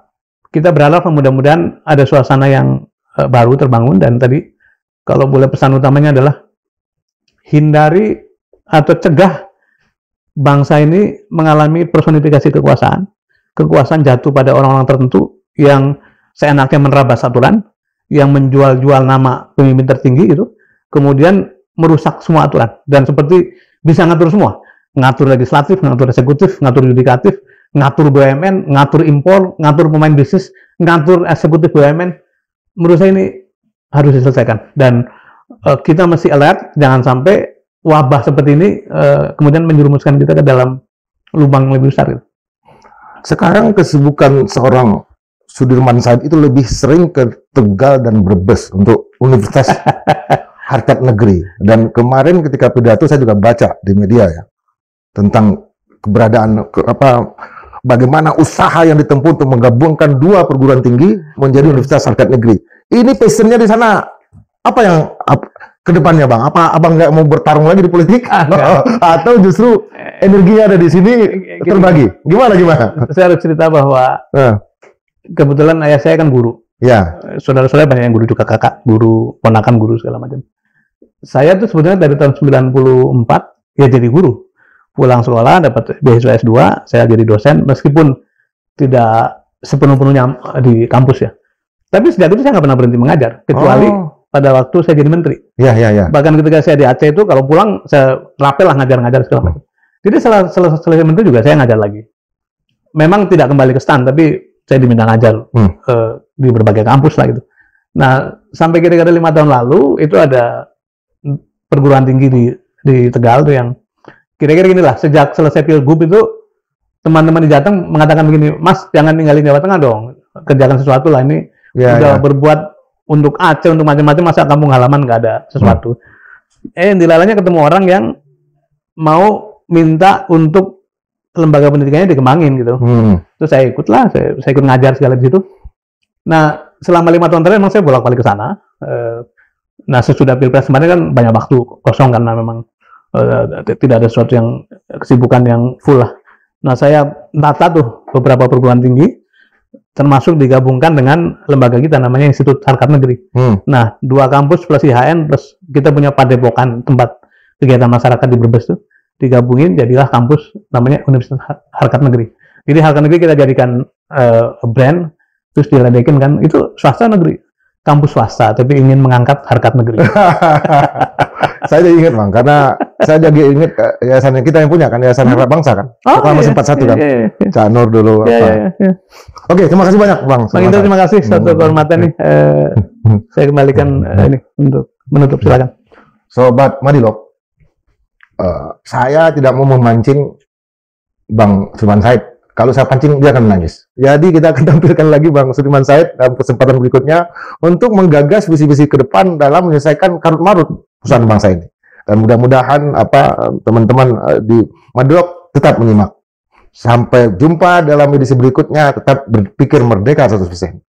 kita berharap mudah-mudahan ada suasana yang baru terbangun. Dan tadi kalau boleh pesan utamanya adalah hindari atau cegah bangsa ini mengalami personifikasi kekuasaan. Kekuasaan jatuh pada orang-orang tertentu yang seenaknya menerabas aturan, yang menjual-jual nama pemimpin tertinggi itu, kemudian merusak semua aturan. Dan seperti bisa ngatur semua. Ngatur legislatif, ngatur eksekutif, ngatur yudikatif, ngatur BUMN, ngatur impor, ngatur pemain bisnis, ngatur eksekutif BUMN. Menurut saya ini harus diselesaikan. Dan kita mesti alert, jangan sampai wabah seperti ini kemudian menjerumuskan kita ke dalam lubang yang lebih besar. Gitu. Sekarang kesibukan seorang Sudirman Said itu lebih sering ke Tegal dan Brebes untuk Universitas Harkat Negeri. Dan kemarin ketika pidato saya juga baca di media ya tentang keberadaan bagaimana usaha yang ditempuh untuk menggabungkan dua perguruan tinggi menjadi Universitas Harkat Negeri. Ini passionnya di sana. Apa yang kedepannya, Bang? Apa Abang nggak mau bertarung lagi di politik? Atau justru energinya ada di sini terbagi? Gimana? Saya harus cerita bahwa kebetulan ayah saya kan guru. Ya. Saudara-saudara banyak yang guru juga, kakak guru, ponakan guru segala macam. Saya tuh sebetulnya dari tahun 94 ya jadi guru. Pulang sekolah dapat beasiswa S2, saya jadi dosen meskipun tidak sepenuh-penuhnya di kampus ya. Tapi sejak itu saya nggak pernah berhenti mengajar, kecuali pada waktu saya jadi menteri. Iya. Bahkan ketika saya di Aceh itu kalau pulang saya rapel lah ngajar-ngajar segala macam. Jadi selesai menteri juga saya ngajar lagi. Memang tidak kembali ke STAN, tapi saya diminta ngajar di berbagai kampus lah gitu. Nah, sampai kira-kira 5 tahun lalu itu ada perguruan tinggi di Tegal tuh yang kira-kira gini lah, sejak selesai Pilgub itu teman-teman di Jateng mengatakan begini, Mas jangan ninggalin Jawa Tengah dong, kerjakan sesuatu lah, ini udah berbuat untuk Aceh, untuk macam-macam, masa kampung halaman nggak ada sesuatu. Dilalanya ketemu orang yang mau minta untuk lembaga pendidikannya dikembangin gitu. Terus saya ikut lah, saya ikut ngajar segala di situ. Nah, selama 5 tahun terakhir memang saya bolak-balik ke sana. Nah, sesudah Pilpres kemarin kan banyak waktu kosong karena memang Tidak ada sesuatu yang kesibukan yang full lah. Nah, saya tata tuh beberapa perguruan tinggi, termasuk digabungkan dengan lembaga kita namanya Institut Harkat Negeri. Nah, 2 kampus plus IHN plus kita punya padepokan tempat kegiatan masyarakat di Brebes tuh digabungin jadilah kampus namanya Universitas Harkat Negeri. Jadi Harkat Negeri kita jadikan brand, terus diledekin kan itu swasta negeri, kampus swasta tapi ingin mengangkat harkat negeri. Saya jadi ingat Bang, karena saya jadi ingat yayasan yang kita yang punya kan, Yayasan Harkat Bangsa kan. Proklamasi 41 kan. Cak Nur dulu apa. Oke, terima kasih banyak Bang. Bang Indra, terima kasih suatu kehormatan nih. Saya kembalikan ini untuk menutup, silakan. Sobat Madilog, saya tidak mau memancing Bang Sudirman Said. Kalau saya pancing, dia akan menangis. Jadi kita akan tampilkan lagi Bang Sudirman Said dalam kesempatan berikutnya untuk menggagas visi-visi ke depan dalam menyelesaikan karut-marut perusahaan bangsa ini. Dan mudah-mudahan teman-teman di Madilog tetap menyimak. Sampai jumpa dalam edisi berikutnya, tetap berpikir merdeka 100%.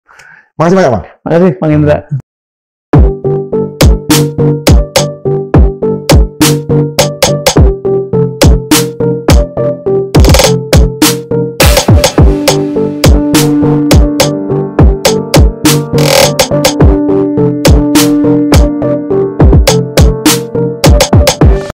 Makasih banyak Bang. Makasih Bang Indra.